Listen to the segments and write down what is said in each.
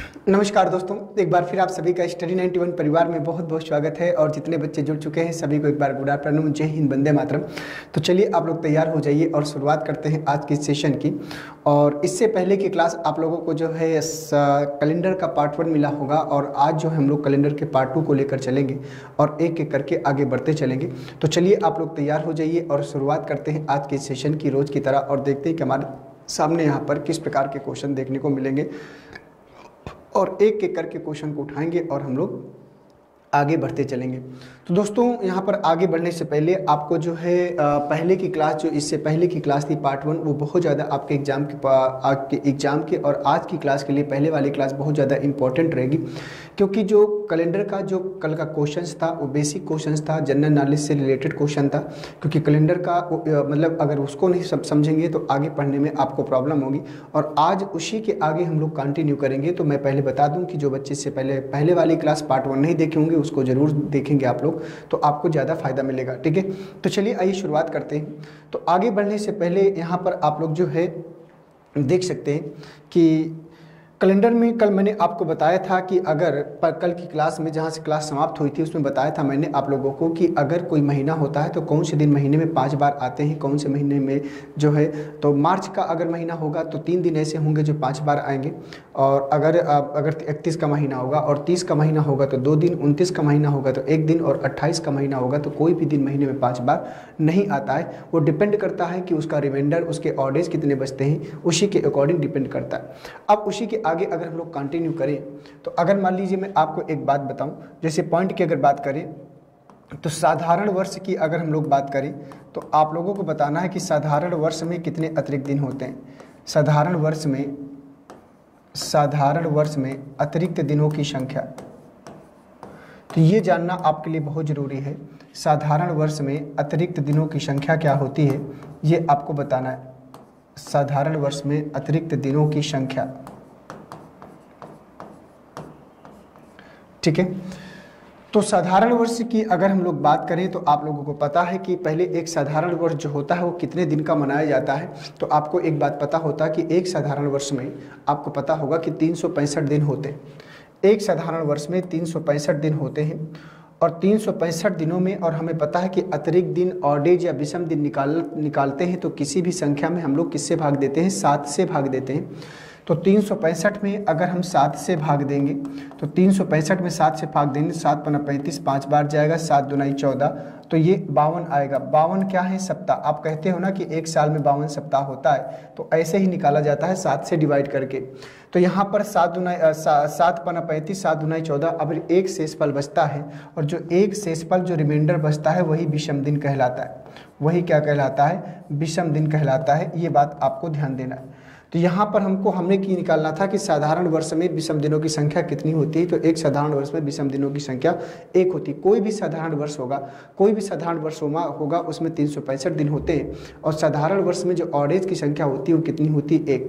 नमस्कार दोस्तों, एक बार फिर आप सभी का स्टडी 91 परिवार में बहुत बहुत स्वागत है। और जितने बच्चे जुड़ चुके हैं सभी को एक बार गुड आफ्टरनून, जय हिंद, वंदे मातरम। तो चलिए आप लोग तैयार हो जाइए और शुरुआत करते हैं आज के सेशन की। और इससे पहले की क्लास आप लोगों को जो है कैलेंडर का पार्ट 1 मिला होगा, और आज जो हम लोग कैलेंडर के पार्ट 2 को लेकर चलेंगे और एक एक करके आगे बढ़ते चलेंगे। तो चलिए आप लोग तैयार हो जाइए और शुरुआत करते हैं आज के सेशन की रोज़ की तरह, और देखते हैं कि हमारे सामने यहाँ पर किस प्रकार के क्वेश्चन देखने को मिलेंगे, और एक एक करके क्वेश्चन को उठाएंगे और हम लोग आगे बढ़ते चलेंगे। तो दोस्तों यहाँ पर आगे बढ़ने से पहले आपको जो है पहले की क्लास, जो इससे पहले की क्लास थी पार्ट 1, वो बहुत ज़्यादा आपके एग्ज़ाम के और आज की क्लास के लिए पहले वाली क्लास बहुत ज़्यादा इंपॉर्टेंट रहेगी। क्योंकि जो कैलेंडर का जो कल का क्वेश्चंस था वो बेसिक क्वेश्चंस था, जनरल नॉलेज से रिलेटेड क्वेश्चन था। क्योंकि कैलेंडर का मतलब अगर उसको नहीं समझेंगे तो आगे पढ़ने में आपको प्रॉब्लम होगी। और आज उसी के आगे हम लोग कंटिन्यू करेंगे। तो मैं पहले बता दूं कि जो बच्चे से पहले वाली क्लास पार्ट 1 नहीं देखे होंगे उसको ज़रूर देखेंगे आप लोग, तो आपको ज़्यादा फायदा मिलेगा। ठीक है, तो चलिए आइए शुरुआत करते हैं। तो आगे बढ़ने से पहले यहाँ पर आप लोग जो है देख सकते हैं कि कैलेंडर में कल मैंने आपको बताया था कि अगर कल की क्लास में जहाँ से क्लास समाप्त हुई थी उसमें बताया था मैंने आप लोगों को कि अगर कोई महीना होता है तो कौन से दिन महीने में 5 बार आते हैं, कौन से महीने में जो है। तो मार्च का अगर महीना होगा तो 3 दिन ऐसे होंगे जो 5 बार आएंगे। और अगर 31 का महीना होगा और 30 का महीना होगा तो 2 दिन, 29 का महीना होगा तो 1 दिन, और 28 का महीना होगा तो कोई भी दिन महीने में 5 बार नहीं आता है। वो डिपेंड करता है कि उसका रिमाइंडर, उसके ऑड डेज कितने बचते हैं, उसी के अकॉर्डिंग डिपेंड करता है। अब उसी के आगे अगर हम लोग कंटिन्यू करें तो अगर मान लीजिए मैं आपको एक बात बताऊं, जैसे पॉइंट की अगर बात करें तो साधारण वर्ष की अगर हम लोग बात करें तो आप लोगों को बताना है कि साधारण वर्ष में कितने अतिरिक्त दिन होते हैं। साधारण वर्ष में अतिरिक्त दिनों की संख्या, तो ये जानना आपके लिए बहुत ज़रूरी है। साधारण वर्ष में अतिरिक्त दिनों की संख्या क्या होती है ये आपको बताना है। साधारण वर्ष में अतिरिक्त दिनों की संख्या, ठीक है। तो साधारण वर्ष की अगर हम लोग बात करें तो आप लोगों को पता है कि पहले एक साधारण वर्ष जो होता है वो कितने दिन का मनाया जाता है। तो आपको एक बात पता होता है कि एक साधारण वर्ष में आपको पता होगा कि 365 दिन होते हैं। एक साधारण वर्ष में 365 दिन होते हैं, और 365 दिनों में, और हमें पता है कि अतिरिक्त दिन, ऑड डेज या विषम दिन निकालते हैं तो किसी भी संख्या में हम लोग किससे भाग देते हैं, 7 से भाग देते हैं। तो 365 में अगर हम 7 से भाग देंगे तो 365 में 7 से भाग देंगे, 7 पना 35, 5 बार जाएगा, 7 दूनाई 14, तो ये 52 आएगा। 52 क्या है, सप्ताह। आप कहते हो ना कि एक साल में 52 सप्ताह होता है, तो ऐसे ही निकाला जाता है 7 से डिवाइड करके। तो यहाँ पर 7 पना 35, 7 दूनाई 14, अब एक शेषफल बचता है, और जो एक शेषफल जो रिमाइंडर बचता है वही विषम दिन कहलाता है। वही क्या कहलाता है, विषम दिन कहलाता है। ये बात आपको ध्यान देना है। तो यहाँ पर हमने की निकालना था कि साधारण वर्ष में विषम दिनों की संख्या कितनी होती है। तो एक साधारण वर्ष में विषम दिनों की संख्या 1 होती है। कोई भी साधारण वर्ष होगा उसमें 365 दिन होते हैं, और साधारण वर्ष में जो ऑड डेज की संख्या होती है वो कितनी होती है, 1।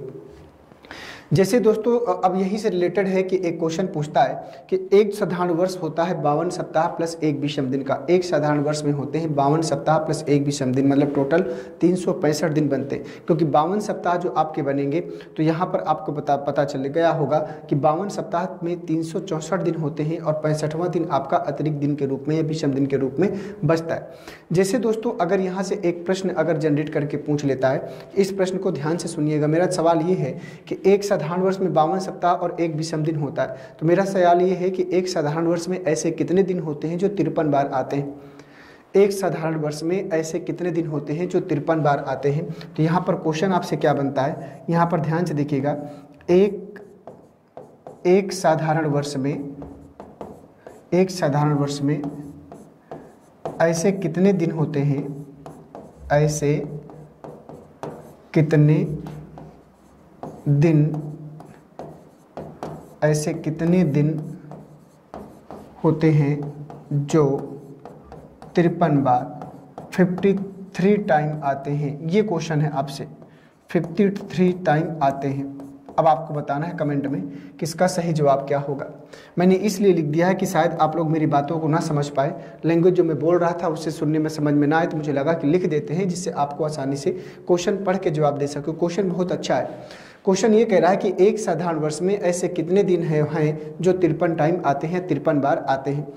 जैसे दोस्तों अब यही से रिलेटेड है कि एक क्वेश्चन पूछता है कि एक साधारण वर्ष होता है 52 सप्ताह प्लस 1 विषम दिन का। एक साधारण वर्ष में होते हैं 52 सप्ताह प्लस 1 विषम दिन, मतलब टोटल 365 दिन बनते हैं। क्योंकि 52 सप्ताह जो आपके बनेंगे तो यहाँ पर आपको पता चल गया होगा कि 52 सप्ताह में 364 दिन होते हैं, और 65वां दिन आपका अतिरिक्त दिन के रूप में या विषम दिन के रूप में बचता है। जैसे दोस्तों अगर यहाँ से एक प्रश्न अगर जनरेट करके पूछ लेता है, इस प्रश्न को ध्यान से सुनिएगा। मेरा सवाल ये है कि एक साधारण वर्ष में 52 सप्ताह और 1 विषम दिन होता है। तो मेरा सवाल ये है कि एक साधारण वर्ष में ऐसे कितने दिन होते हैं जो 53 बार आते हैं। एक साधारण वर्ष में ऐसे कितने दिन होते हैं जो 53 बार आते हैं। तो यहाँ पर क्वेश्चन आपसे क्या बनता है, यहाँ पर ध्यान से देखिएगा। एक साधारण वर्ष में ऐसे कितने दिन होते हैं, ऐसे कितने दिन होते हैं जो 53 बार 53 टाइम आते हैं। ये क्वेश्चन है आपसे, 53 टाइम आते हैं। अब आपको बताना है कमेंट में कि इसका सही जवाब क्या होगा। मैंने इसलिए लिख दिया है कि शायद आप लोग मेरी बातों को ना समझ पाए, लैंग्वेज जो मैं बोल रहा था उससे सुनने में समझ में ना आए, तो मुझे लगा कि लिख देते हैं जिससे आपको आसानी से क्वेश्चन पढ़ के जवाब दे सको। क्वेश्चन बहुत अच्छा है। क्वेश्चन ये कह रहा है कि एक साधारण वर्ष में ऐसे कितने दिन हैं जो 53 टाइम आते हैं, 53 बार आते हैं।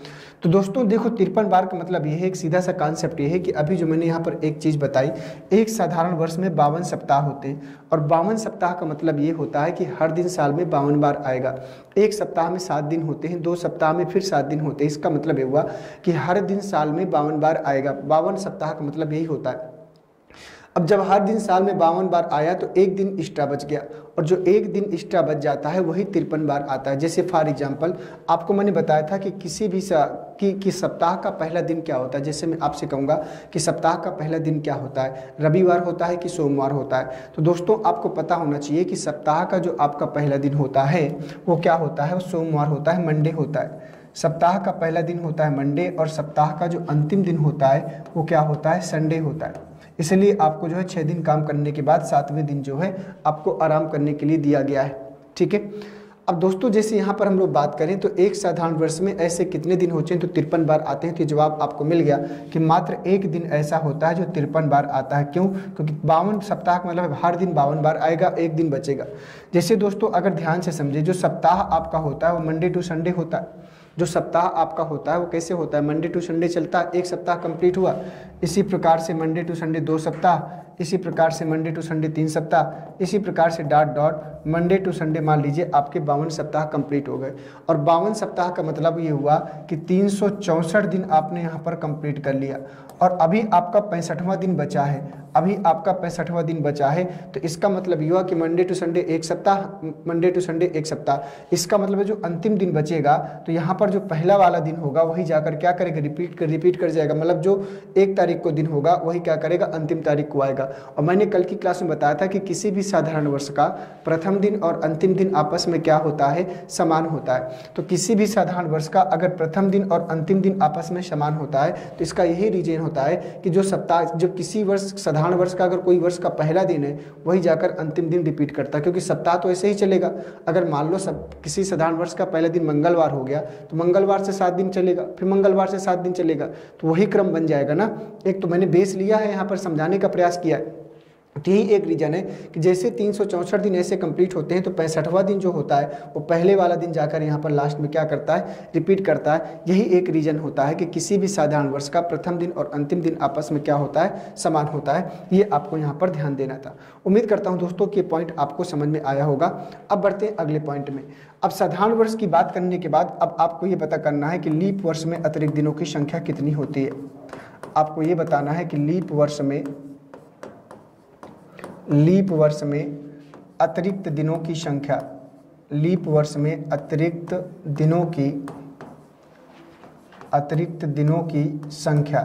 तो दोस्तों देखो 53 बार का मतलब ये है, एक सीधा सा कॉन्सेप्ट ये है कि अभी जो मैंने यहाँ पर एक चीज़ बताई, एक साधारण वर्ष में 52 सप्ताह होते हैं और 52 सप्ताह का मतलब ये होता है कि हर दिन साल में 52 बार आएगा। एक सप्ताह में 7 दिन होते हैं, 2 सप्ताह में फिर 7 दिन होते हैं। इसका मतलब ये हुआ कि हर दिन साल में 52 बार आएगा। 52 सप्ताह का मतलब यही होता है। अब जब हर दिन साल में 52 बार आया तो एक दिन एक्स्ट्रा बच गया, और जो एक दिन एक्स्ट्रा बच जाता है वही 53 बार आता है। जैसे फॉर एग्जांपल आपको मैंने बताया था कि किसी भी कि सप्ताह का पहला दिन क्या होता है। जैसे मैं आपसे कहूँगा कि सप्ताह का पहला दिन क्या होता है, रविवार होता है कि सोमवार होता है। तो दोस्तों आपको पता होना चाहिए कि सप्ताह का जो आपका पहला दिन होता है वो क्या होता है, वो सोमवार होता है, मंडे होता है। सप्ताह का पहला दिन होता है मंडे, और सप्ताह का जो अंतिम दिन होता है वो क्या होता है, संडे होता है। इसलिए आपको जो है 6 दिन काम करने के बाद 7वें दिन जो है आपको आराम करने के लिए दिया गया है। ठीक है। अब दोस्तों जैसे यहाँ पर हम लोग बात करें तो एक साधारण वर्ष में ऐसे कितने दिन होते हैं, तो 53 बार आते हैं। तो जवाब आपको मिल गया कि मात्र एक दिन ऐसा होता है जो 53 बार आता है। क्यों? क्योंकि 52 सप्ताह का मतलब हर दिन 52 बार आएगा, एक दिन बचेगा। जैसे दोस्तों अगर ध्यान से समझे, जो सप्ताह आपका होता है वो मंडे टू संडे होता है। जो सप्ताह आपका होता है वो कैसे होता है, मंडे टू संडे चलता है, एक सप्ताह कंप्लीट हुआ। इसी प्रकार से मंडे टू संडे 2 सप्ताह, इसी प्रकार से मंडे टू संडे 3 सप्ताह, इसी प्रकार से dot dot Monday to Sunday मान लीजिए आपके 52 सप्ताह कंप्लीट हो गए। और 52 सप्ताह का मतलब ये हुआ कि 364 दिन आपने यहाँ पर कंप्लीट कर लिया, और अभी आपका 65वां दिन बचा है। अभी आपका 65वां दिन बचा है, तो इसका मतलब ये हुआ कि मंडे टू संडे एक सप्ताह, मंडे टू संडे एक सप्ताह। इसका मतलब है जो अंतिम दिन बचेगा तो यहाँ पर जो पहला वाला दिन होगा वही जाकर क्या करेगा, रिपीट कर जाएगा। मतलब जो 1 तारीख को दिन होगा वही क्या करेगा, अंतिम तारीख को आएगा। और मैंने कल की क्लास में बताया था कि किसी भी साधारण वर्ष का प्रथम दिन और अंतिम दिन आपस में क्या होता है, समान होता है। तो किसी भी साधारण वर्ष का अगर प्रथम दिन और अंतिम दिन आपस में समान होता है तो इसका यही रीजन होता है कि जो सप्ताह, जो किसी वर्ष साधारण वर्ष का अगर कोई वर्ष का पहला दिन है वही जाकर अंतिम दिन रिपीट करता है, क्योंकि सप्ताह तो ऐसे ही चलेगा। अगर मान लो किसी साधारण वर्ष का पहला दिन मंगलवार हो गया तो मंगलवार से 7 दिन चलेगा, फिर मंगलवार से 7 दिन चलेगा, तो वही क्रम बन जाएगा ना। एक तो मैंने बेस लिया है, यहाँ पर समझाने का प्रयास किया है। तो यही एक रीजन है कि जैसे 364 दिन ऐसे कंप्लीट होते हैं तो 65वां दिन जो होता है वो पहले वाला दिन जाकर यहाँ पर लास्ट में क्या करता है, रिपीट करता है। यही एक रीजन होता है कि किसी भी साधारण वर्ष का प्रथम दिन और अंतिम दिन आपस में क्या होता है, समान होता है। ये आपको यहाँ पर ध्यान देना था। उम्मीद करता हूँ दोस्तों कि ये पॉइंट आपको समझ में आया होगा। अब बढ़ते हैं अगले पॉइंट में। अब साधारण वर्ष की बात करने के बाद अब आपको ये पता करना है कि लीप वर्ष में अतिरिक्त दिनों की संख्या कितनी होती है। आपको ये बताना है कि लीप वर्ष में अतिरिक्त दिनों की संख्या, लीप वर्ष में अतिरिक्त दिनों की संख्या।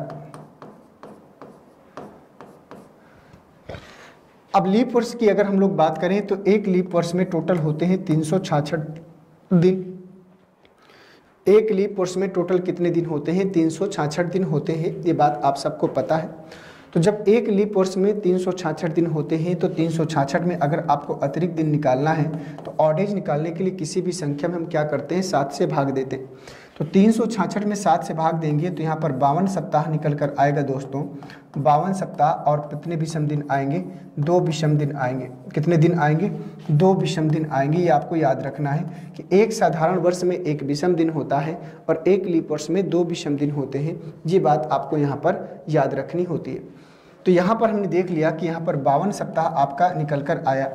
अब लीप वर्ष की अगर हम लोग बात करें तो एक लीप वर्ष में टोटल होते हैं 366 दिन। एक लीप वर्ष में टोटल कितने दिन होते हैं, 366 दिन होते हैं। ये बात आप सबको पता है। तो जब एक लीप वर्ष में 366 दिन होते हैं तो 366 में अगर आपको अतिरिक्त दिन निकालना है तो ऑडेज निकालने के लिए किसी भी संख्या में हम क्या करते हैं, 7 से भाग देते हैं। तो 366 में 7 से भाग देंगे तो यहाँ पर 52 सप्ताह निकल कर आएगा दोस्तों। 52 सप्ताह और कितने विषम दिन आएंगे, 2 विषम दिन आएंगे। कितने दिन आएंगे, 2 विषम दिन आएंगे। ये आपको याद रखना है कि एक साधारण वर्ष में 1 विषम दिन होता है और एक लीप वर्ष में 2 विषम दिन होते हैं। ये बात आपको यहाँ पर याद रखनी होती है। तो यहाँ पर हमने देख लिया कि यहाँ पर 52 सप्ताह आपका निकल कर आया,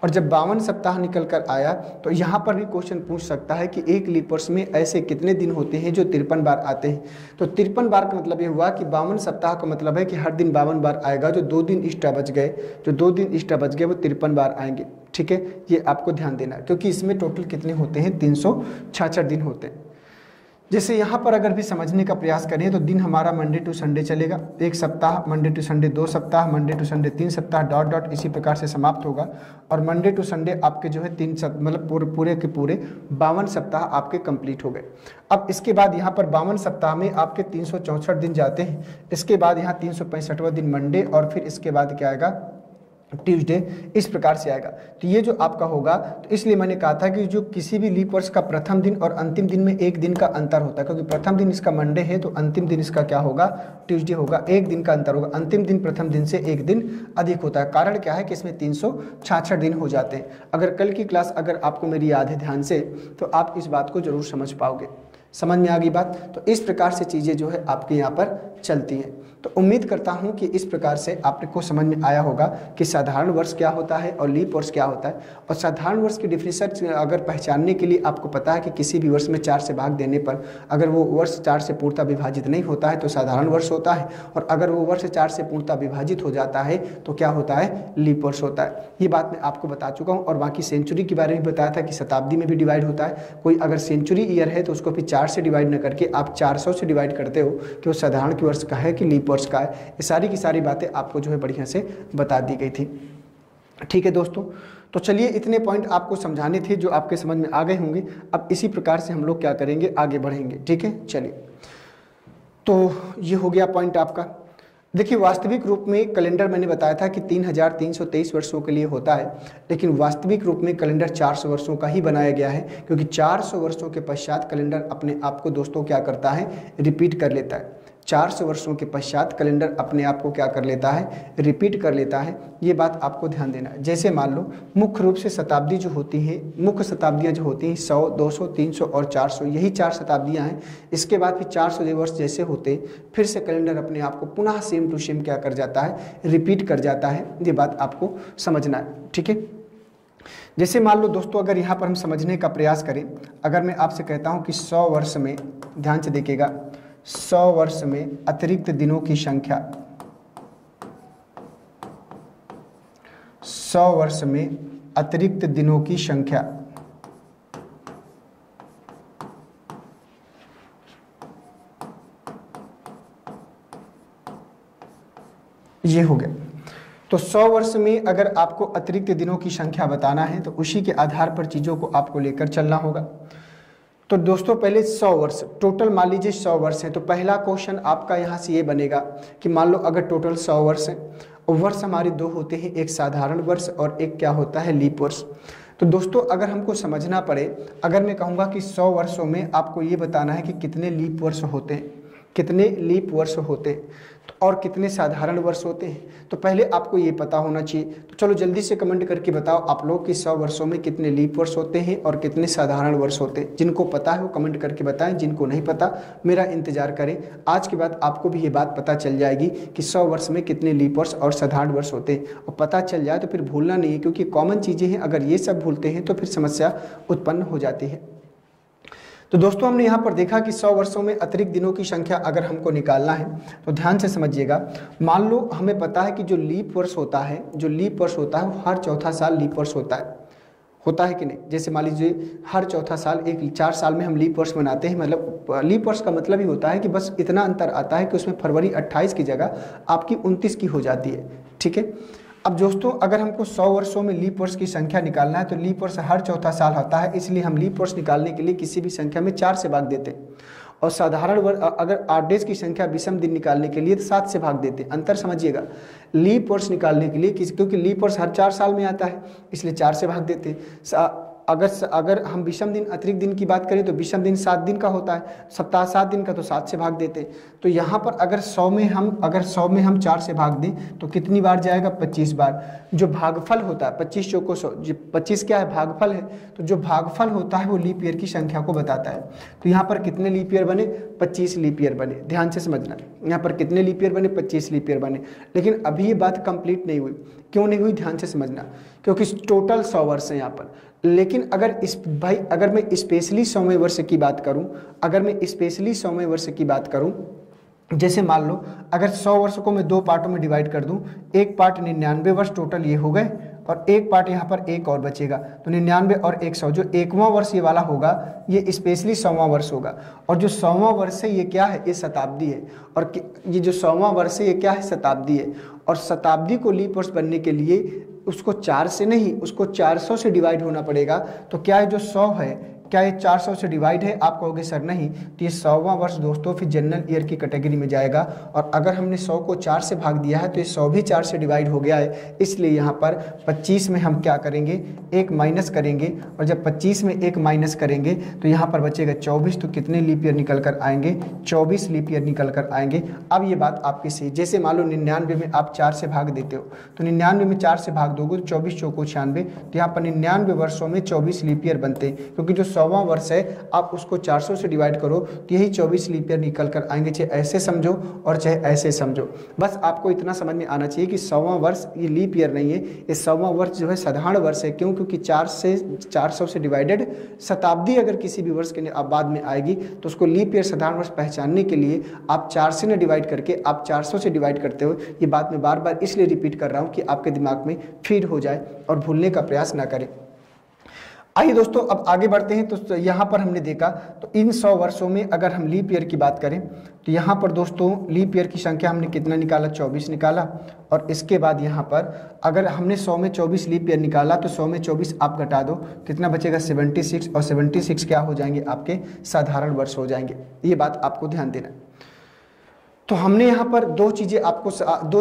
और जब 52 सप्ताह निकल कर आया तो यहाँ पर भी क्वेश्चन पूछ सकता है कि एक लीप वर्ष में ऐसे कितने दिन होते हैं जो 53 बार आते हैं। तो 53 बार का मतलब ये हुआ कि 52 सप्ताह का मतलब है कि हर दिन 52 बार आएगा। जो 2 दिन एक्स्ट्रा बच गए, वो 53 बार आएंगे। ठीक है, ये आपको ध्यान देना है, क्योंकि इसमें टोटल कितने होते हैं, 366 दिन होते हैं। जैसे यहाँ पर अगर भी समझने का प्रयास करें तो दिन हमारा मंडे टू संडे चलेगा, एक सप्ताह, मंडे टू संडे 2 सप्ताह, मंडे टू संडे 3 सप्ताह, डॉट डॉट इसी प्रकार से समाप्त होगा। और मंडे टू संडे आपके जो है मतलब पूरे के पूरे 52 सप्ताह आपके कंप्लीट हो गए। अब इसके बाद यहाँ पर 52 सप्ताह में आपके 364 दिन जाते हैं। इसके बाद यहाँ 365वां दिन मंडे, और फिर इसके बाद क्या आएगा, ट्यूसडे इस प्रकार से आएगा। तो ये जो आपका होगा, तो इसलिए मैंने कहा था कि जो किसी भी लीप वर्ष का प्रथम दिन और अंतिम दिन में एक दिन का अंतर होता है, क्योंकि प्रथम दिन इसका मंडे है तो अंतिम दिन इसका क्या होगा, ट्यूसडे होगा। एक दिन का अंतर होगा, अंतिम दिन प्रथम दिन से एक दिन अधिक होता है। कारण क्या है कि इसमें 366 दिन हो जाते हैं। अगर कल की क्लास अगर आपको मेरी याद है ध्यान से, तो आप इस बात को जरूर समझ पाओगे। समझ में आ गई बात। तो इस प्रकार से चीज़ें जो है आपके यहाँ पर चलती हैं। तो उम्मीद करता हूँ कि इस प्रकार से आपको समझ में आया होगा कि साधारण वर्ष क्या होता है और लीप वर्ष क्या होता है। और साधारण वर्ष की डिफिनेशन अगर पहचानने के लिए आपको पता है कि किसी भी वर्ष में 4 से भाग देने पर अगर वो वर्ष 4 से पूर्णतः विभाजित नहीं होता है तो साधारण वर्ष होता है, और अगर वो वर्ष 4 से पूर्णतः विभाजित हो जाता है तो क्या होता है, लीप वर्ष होता है। ये बात मैं आपको बता चुका हूँ। और बाकी सेंचुरी के बारे में बताया था कि शताब्दी में भी डिवाइड होता है। कोई अगर सेंचुरी ईयर है तो उसको फिर 4 से डिवाइड न करके आप 400 से डिवाइड करते हो कि वो साधारण की वर्ष का है कि लीप वर्ष का है। ये सारी की सारी बातें आपको जो है बढ़िया से बता दी गई थी। ठीक है दोस्तों, तो चलिए इतने पॉइंट आपको समझाने थे जो आपके समझ में आ गए होंगे। अब इसी प्रकार से हम लोग क्या करेंगे, आगे बढ़ेंगे। ठीक है, चलिए, तो ये हो गया पॉइंट आपका। देखिए, वास्तविक रूप में कैलेंडर मैंने बताया था कि 3323 वर्षों के लिए होता है, लेकिन वास्तविक रूप में कैलेंडर 400 वर्षों का ही बनाया गया है, क्योंकि 400 वर्षों के पश्चात कैलेंडर अपने आप को दोस्तों क्या करता है, रिपीट कर लेता है। 400 वर्षों के पश्चात कैलेंडर अपने आप को क्या कर लेता है, रिपीट कर लेता है। ये बात आपको ध्यान देना है। जैसे मान लो मुख्य रूप से शताब्दी जो होती है, मुख्य शताब्दियाँ जो होती हैं 100, 200, 300 और 400, यही 4 शताब्दियाँ हैं। इसके बाद फिर 400 वर्ष जैसे होते फिर से कैलेंडर अपने आप को पुनः सेम टू सेम क्या कर जाता है, रिपीट कर जाता है। ये बात आपको समझना है। ठीक है, जैसे मान लो दोस्तों, अगर यहाँ पर हम समझने का प्रयास करें, अगर मैं आपसे कहता हूँ कि 100 वर्ष में, ध्यान से देखिएगा, 100 वर्ष में अतिरिक्त दिनों की संख्या, 100 वर्ष में अतिरिक्त दिनों की संख्या ये हो गया। तो 100 वर्ष में अगर आपको अतिरिक्त दिनों की संख्या बताना है तो उसी के आधार पर चीज़ों को आपको लेकर चलना होगा। तो दोस्तों पहले 100 वर्ष टोटल मान लीजिए 100 वर्ष है, तो पहला क्वेश्चन आपका यहाँ से ये बनेगा कि मान लो अगर टोटल 100 वर्ष है और वर्ष हमारे दो होते हैं, एक साधारण वर्ष और एक क्या होता है, लीप वर्ष। तो दोस्तों अगर हमको समझना पड़े, अगर मैं कहूँगा कि 100 वर्षों में आपको ये बताना है कि कितने लीप वर्ष होते हैं, कितने लीप वर्ष होते हैं और कितने साधारण वर्ष होते हैं, तो पहले आपको ये पता होना चाहिए। तो चलो जल्दी से कमेंट करके बताओ आप लोग कि 100 वर्षों में कितने लीप वर्ष होते हैं और कितने साधारण वर्ष होते हैं। जिनको पता है वो कमेंट करके बताएं, जिनको नहीं पता मेरा इंतजार करें। आज के बाद आपको भी ये बात पता चल जाएगी कि 100 वर्ष में कितने लीप वर्ष और साधारण वर्ष होते हैं, और पता चल जाए तो फिर भूलना नहीं है, क्योंकि कॉमन चीज़ें हैं। अगर ये सब भूलते हैं तो फिर समस्या उत्पन्न हो जाती है। तो दोस्तों हमने यहाँ पर देखा कि 100 वर्षों में अतिरिक्त दिनों की संख्या अगर हमको निकालना है तो ध्यान से समझिएगा। मान लो हमें पता है कि जो लीप वर्ष होता है, जो लीप वर्ष होता है वो हर चौथा साल लीप वर्ष होता है कि नहीं। जैसे मान लीजिए हर चौथा साल, एक 4 साल में हम लीप वर्ष मनाते हैं। मतलब लीप वर्ष का मतलब ही होता है कि बस इतना अंतर आता है कि उसमें फरवरी 28 की जगह आपकी 29 की हो जाती है। ठीक है, अब दोस्तों अगर हमको 100 वर्षों में लीप वर्ष की संख्या निकालना है तो लीप वर्ष हर चौथा साल होता है, इसलिए हम लीप वर्ष निकालने के लिए किसी भी संख्या में 4 से भाग देते हैं। और साधारण वर्ष अगर 8 डेज की संख्या विषम दिन निकालने के लिए तो 7 से भाग देते हैं। अंतर समझिएगा, लीप वर्ष निकालने के लिए क्योंकि लीप वर्ष हर 4 साल में आता है इसलिए 4 से भाग देते हैं। अगर हम विषम दिन अतिरिक्त दिन की बात करें तो विषम दिन 7 दिन का होता है, सप्ताह 7 दिन का, तो 7 से भाग देते। तो यहाँ पर अगर 100 में हम 4 से भाग दें तो कितनी बार जाएगा, 25 बार। जो भागफल होता है 25 चौको 100, 25 क्या है, भागफल है। तो जो भागफल होता है वो लीप ईयर की संख्या को बताता है। तो यहाँ पर कितने लीप ईयर बने, 25 लीप ईयर बने। ध्यान से समझना, यहाँ पर कितने लीप ईयर बने, 25 लीप ईयर बने। लेकिन अभी ये बात कंप्लीट नहीं हुई। क्यों नहीं हुई, ध्यान से समझना, क्योंकि टोटल 100 वर्ष है यहाँ पर। लेकिन अगर मैं स्पेशली 100वें वर्ष की बात करूं, अगर मैं स्पेशली 100वें वर्ष की बात करूं, जैसे मान लो अगर 100 वर्ष को मैं 2 पार्टों में डिवाइड कर दूं, एक पार्ट 99 वर्ष टोटल ये हो गए और एक पार्ट यहाँ पर एक और बचेगा, तो 99 और 100, जो 1वां वर्ष ये वाला होगा ये स्पेशली 100वां वर्ष होगा। और जो 100वां वर्ष है ये क्या है, ये शताब्दी है। और ये जो 100वां वर्ष है ये क्या है, शताब्दी है। और शताब्दी को लीप वर्ष बनने के लिए उसको 4 से नहीं, उसको 400 से डिवाइड होना पड़ेगा। तो क्या है, जो 100 है क्या ये 400 से डिवाइड है? आप कहोगे सर नहीं, तो ये 100वां वर्ष दोस्तों फिर जनरल ईयर की कैटेगरी में जाएगा। और अगर हमने 100 को 4 से भाग दिया है तो ये 100 भी 4 से डिवाइड हो गया है, इसलिए यहाँ पर 25 में हम क्या करेंगे, 1 माइनस करेंगे। और जब 25 में 1 माइनस करेंगे तो यहाँ पर बचेगा 24। तो कितने लीप ईयर निकल कर आएंगे? 24 लीप ईयर निकल कर आएंगे। अब ये बात आपकी सही, जैसे मान लो 99 में आप 4 से भाग देते हो, तो 99 में 4 से भाग दोगे तो 24 चौको 96, तो यहाँ पर 99 वर्षों में 24 लीप ईयर बनते हैं, क्योंकि जो 100वां वर्ष है आप उसको 400 से डिवाइड करो तो यही 24 लीप ईयर निकल कर आएंगे। चाहे ऐसे समझो और चाहे ऐसे समझो, बस आपको इतना समझ में आना चाहिए कि 100वां वर्ष ये लीप ईयर नहीं है, ये 100वां वर्ष जो है साधारण वर्ष है। क्यों? क्योंकि 400 से डिवाइडेड शताब्दी अगर किसी भी वर्ष के बाद में आएगी तो उसको लीप ईयर साधारण वर्ष पहचानने के लिए आप 4 से न डिवाइड करके आप 400 से डिवाइड करते हो। ये बात मैं बार बार इसलिए रिपीट कर रहा हूँ कि आपके दिमाग में फीड हो जाए और भूलने का प्रयास ना करें। आइए दोस्तों अब आगे बढ़ते हैं। तो यहाँ पर हमने देखा तो इन 100 वर्षों में अगर हम लीप ईयर की बात करें तो यहाँ पर दोस्तों लीप ईयर की संख्या हमने कितना निकाला? 24 निकाला। और इसके बाद यहाँ पर अगर हमने 100 में 24 लीप ईयर निकाला तो 100 में 24 आप घटा दो, कितना बचेगा? 76। और 76 क्या हो जाएंगे? आपके साधारण वर्ष हो जाएंगे। ये बात आपको ध्यान देना है। तो हमने यहाँ पर दो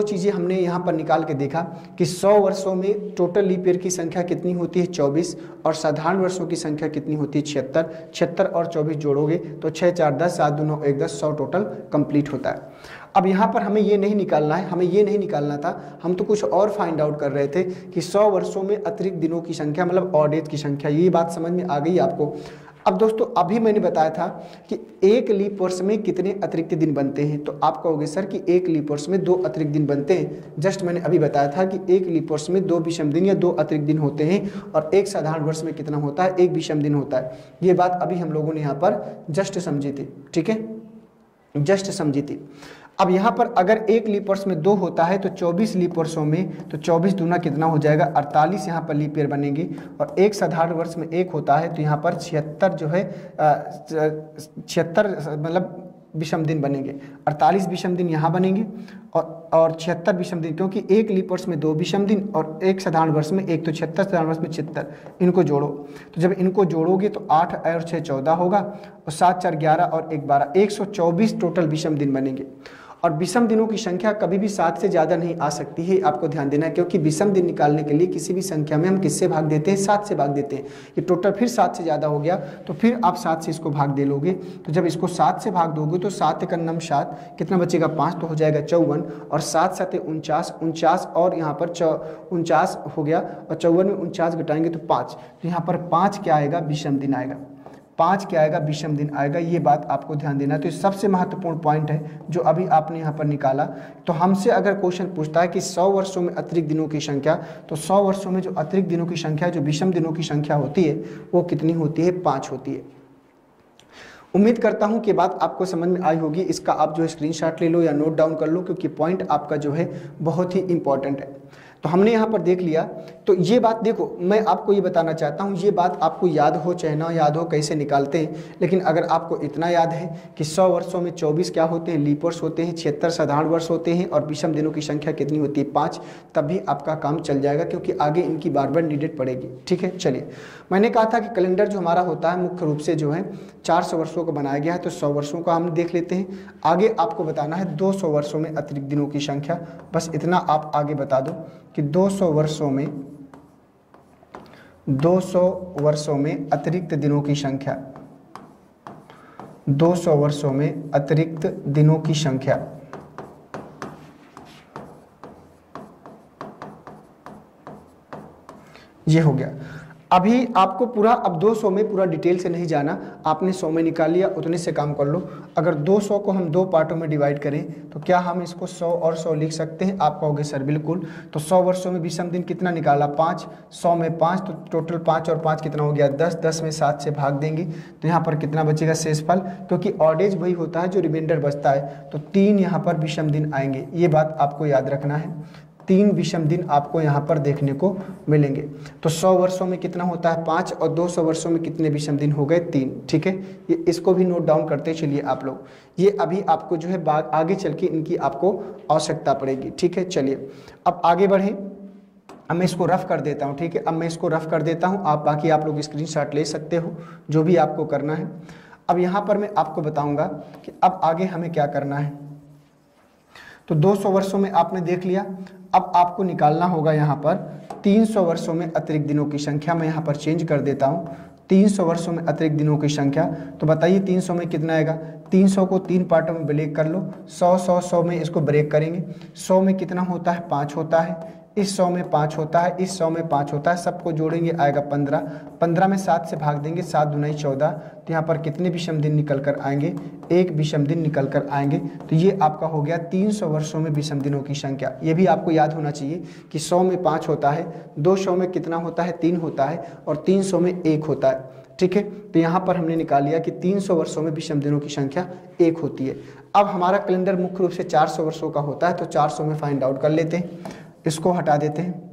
चीज़ें हमने यहाँ पर निकाल के देखा कि 100 वर्षों में टोटल लीप ईयर की संख्या कितनी होती है? 24। और साधारण वर्षों की संख्या कितनी होती है? 76। 76 और 24 जोड़ोगे तो 6 4 10 7 2 9 1 10 100 टोटल कंप्लीट होता है। अब यहाँ पर हमें ये नहीं निकालना है, हमें ये नहीं निकालना था, हम तो कुछ और फाइंड आउट कर रहे थे कि 100 वर्षों में अतिरिक्त दिनों की संख्या मतलब ऑड एज की संख्या। ये बात समझ में आ गई आपको? अब दोस्तों अभी मैंने बताया था कि एक लीप वर्ष में कितने अतिरिक्त दिन बनते हैं, तो आप कहोगे सर कि एक लीप वर्ष में 2 अतिरिक्त दिन बनते हैं। जस्ट मैंने अभी बताया था कि एक लीप वर्ष में 2 विषम दिन या 2 अतिरिक्त दिन होते हैं, और एक साधारण वर्ष में कितना होता है? 1 विषम दिन होता है। ये बात अभी हम लोगों ने यहाँ पर जस्ट समझी थी, ठीक है, जस्ट समझी थी। अब यहाँ पर अगर एक लीप वर्ष में 2 होता है तो 24 लीप वर्षों में तो 24 दूना कितना हो जाएगा? 48 यहाँ पर लीप ईयर बनेंगे। और एक साधारण वर्ष में 1 होता है तो यहाँ पर 76 जो है 76 मतलब विषम दिन बनेंगे। 48 विषम दिन यहाँ बनेंगे और 76 विषम दिन, क्योंकि एक लीप वर्ष में 2 विषम दिन और एक साधारण वर्ष में 1, तो 76 साधारण वर्ष में 76, इनको जोड़ो। तो जब इनको जोड़ोगे तो 8 और 6 14 होगा, और 7 4 11 और 1 12, 124 टोटल विषम दिन बनेंगे। और विषम दिनों की संख्या कभी भी 7 से ज़्यादा नहीं आ सकती है, आपको ध्यान देना है, क्योंकि विषम दिन निकालने के लिए किसी भी संख्या में हम किससे भाग देते हैं? 7 से भाग देते हैं। ये टोटल फिर 7 से ज़्यादा हो गया तो फिर आप 7 से इसको भाग दे लोगे। तो जब इसको 7 से भाग दोगे तो 7 एक नम 7, कितना बचेगा? 5, तो हो जाएगा 54। और 7 7 49, 49 और यहाँ पर 49 हो गया, और 54 में 49 घटाएंगे तो 5, तो यहाँ पर 5 क्या आएगा? विषम दिन आएगा। 5 क्या आएगा? विषम दिन आएगा। ये बात आपको ध्यान देना है। तो ये सबसे महत्वपूर्ण पॉइंट है जो अभी आपने यहाँ पर निकाला। तो हमसे अगर क्वेश्चन पूछता है कि 100 वर्षों में अतिरिक्त दिनों की संख्या, तो 100 वर्षों में जो अतिरिक्त दिनों की संख्या, जो विषम दिनों की संख्या होती है वो कितनी होती है? 5 होती है। उम्मीद करता हूँ कि बात आपको समझ में आई होगी। इसका आप जो है स्क्रीनशॉट ले लो या नोट डाउन कर लो, क्योंकि पॉइंट आपका जो है बहुत ही इंपॉर्टेंट है। तो हमने यहाँ पर देख लिया। तो ये बात देखो, मैं आपको ये बताना चाहता हूँ, ये बात आपको याद हो चाहे ना याद हो, कैसे निकालते हैं, लेकिन अगर आपको इतना याद है कि 100 वर्षों में 24 क्या होते हैं? लीप वर्ष होते हैं, 76 साधारण वर्ष होते हैं, और विषम दिनों की संख्या कितनी होती है? 5। तब भी आपका काम चल जाएगा, क्योंकि आगे इनकी बार बार नीडेड पड़ेगी, ठीक है। चलिए, मैंने कहा था कि कैलेंडर जो हमारा होता है मुख्य रूप से जो है 400 वर्षों का बनाया गया है, तो 100 वर्षों का हम देख लेते हैं। आगे आपको बताना है 200 वर्षों में अतिरिक्त दिनों की संख्या। बस इतना आप आगे बता दो कि 200 वर्षों में अतिरिक्त दिनों की संख्या, 200 वर्षों में अतिरिक्त दिनों की संख्या। ये हो गया। अभी आपको पूरा, अब 200 में पूरा डिटेल से नहीं जाना, आपने 100 में निकाल लिया, उतने से काम कर लो। अगर 200 को हम 2 पार्टों में डिवाइड करें तो क्या हम इसको 100 और 100 लिख सकते हैं? आप कहोगे सर बिल्कुल। तो 100 वर्षों में विषम दिन कितना निकाला? 5। 100 में 5, तो टोटल 5 और 5 कितना हो गया? 10। 10 में 7 से भाग देंगे तो यहाँ पर कितना बचेगा? शेषफल, क्योंकि ऑडेज वही होता है जो रिमाइंडर बचता है, तो 3 यहाँ पर विषम दिन आएंगे। ये बात आपको याद रखना है। 3 विषम दिन आपको यहाँ पर देखने को मिलेंगे। तो 100 वर्षों में कितना होता है? 5। और 200 वर्षों में कितने विषम दिन हो गए? 3, ठीक है। ये इसको भी नोट डाउन करते चलिए आप लोग। ये अभी आपको जो है आगे चल के इनकी आपको आवश्यकता पड़ेगी, ठीक है। चलिए अब आगे बढ़ें। अब मैं इसको रफ कर देता हूँ, ठीक है। अब मैं इसको रफ कर देता हूँ, आप बाकी आप लोग स्क्रीनशॉट ले सकते हो जो भी आपको करना है। अब यहाँ पर मैं आपको बताऊँगा कि अब आगे हमें क्या करना है। तो 200 वर्षों में आपने देख लिया, अब आपको निकालना होगा यहाँ पर 300 वर्षों में अतिरिक्त दिनों की संख्या। मैं यहाँ पर चेंज कर देता हूँ 300 वर्षों में अतिरिक्त दिनों की संख्या। तो बताइए 300 में कितना आएगा। 300 को 3 पार्टों में ब्रेक कर लो, 100 100 100 में इसको ब्रेक करेंगे। 100 में कितना होता है, 5 होता है। इस 100 में 5 होता है, इस 100 में 5 होता है, सबको जोड़ेंगे आएगा 15। 15 में 7 से भाग देंगे, 7 दूनी 14। तो यहाँ पर कितने विषम दिन निकल कर आएंगे, 1 विषम दिन निकल कर आएंगे। तो ये आपका हो गया 300 वर्षों में विषम दिनों की संख्या। ये भी आपको याद होना चाहिए कि 100 में 5 होता है, 200 में कितना होता है, 3 होता है, और 300 में 1 होता है, ठीक है। तो यहाँ पर हमने निकाल लिया कि 300 वर्षों में विषम दिनों की संख्या 1 होती है। अब हमारा कैलेंडर मुख्य रूप से 400 वर्षों का होता है, तो 400 में फाइंड आउट कर लेते हैं, इसको हटा देते हैं।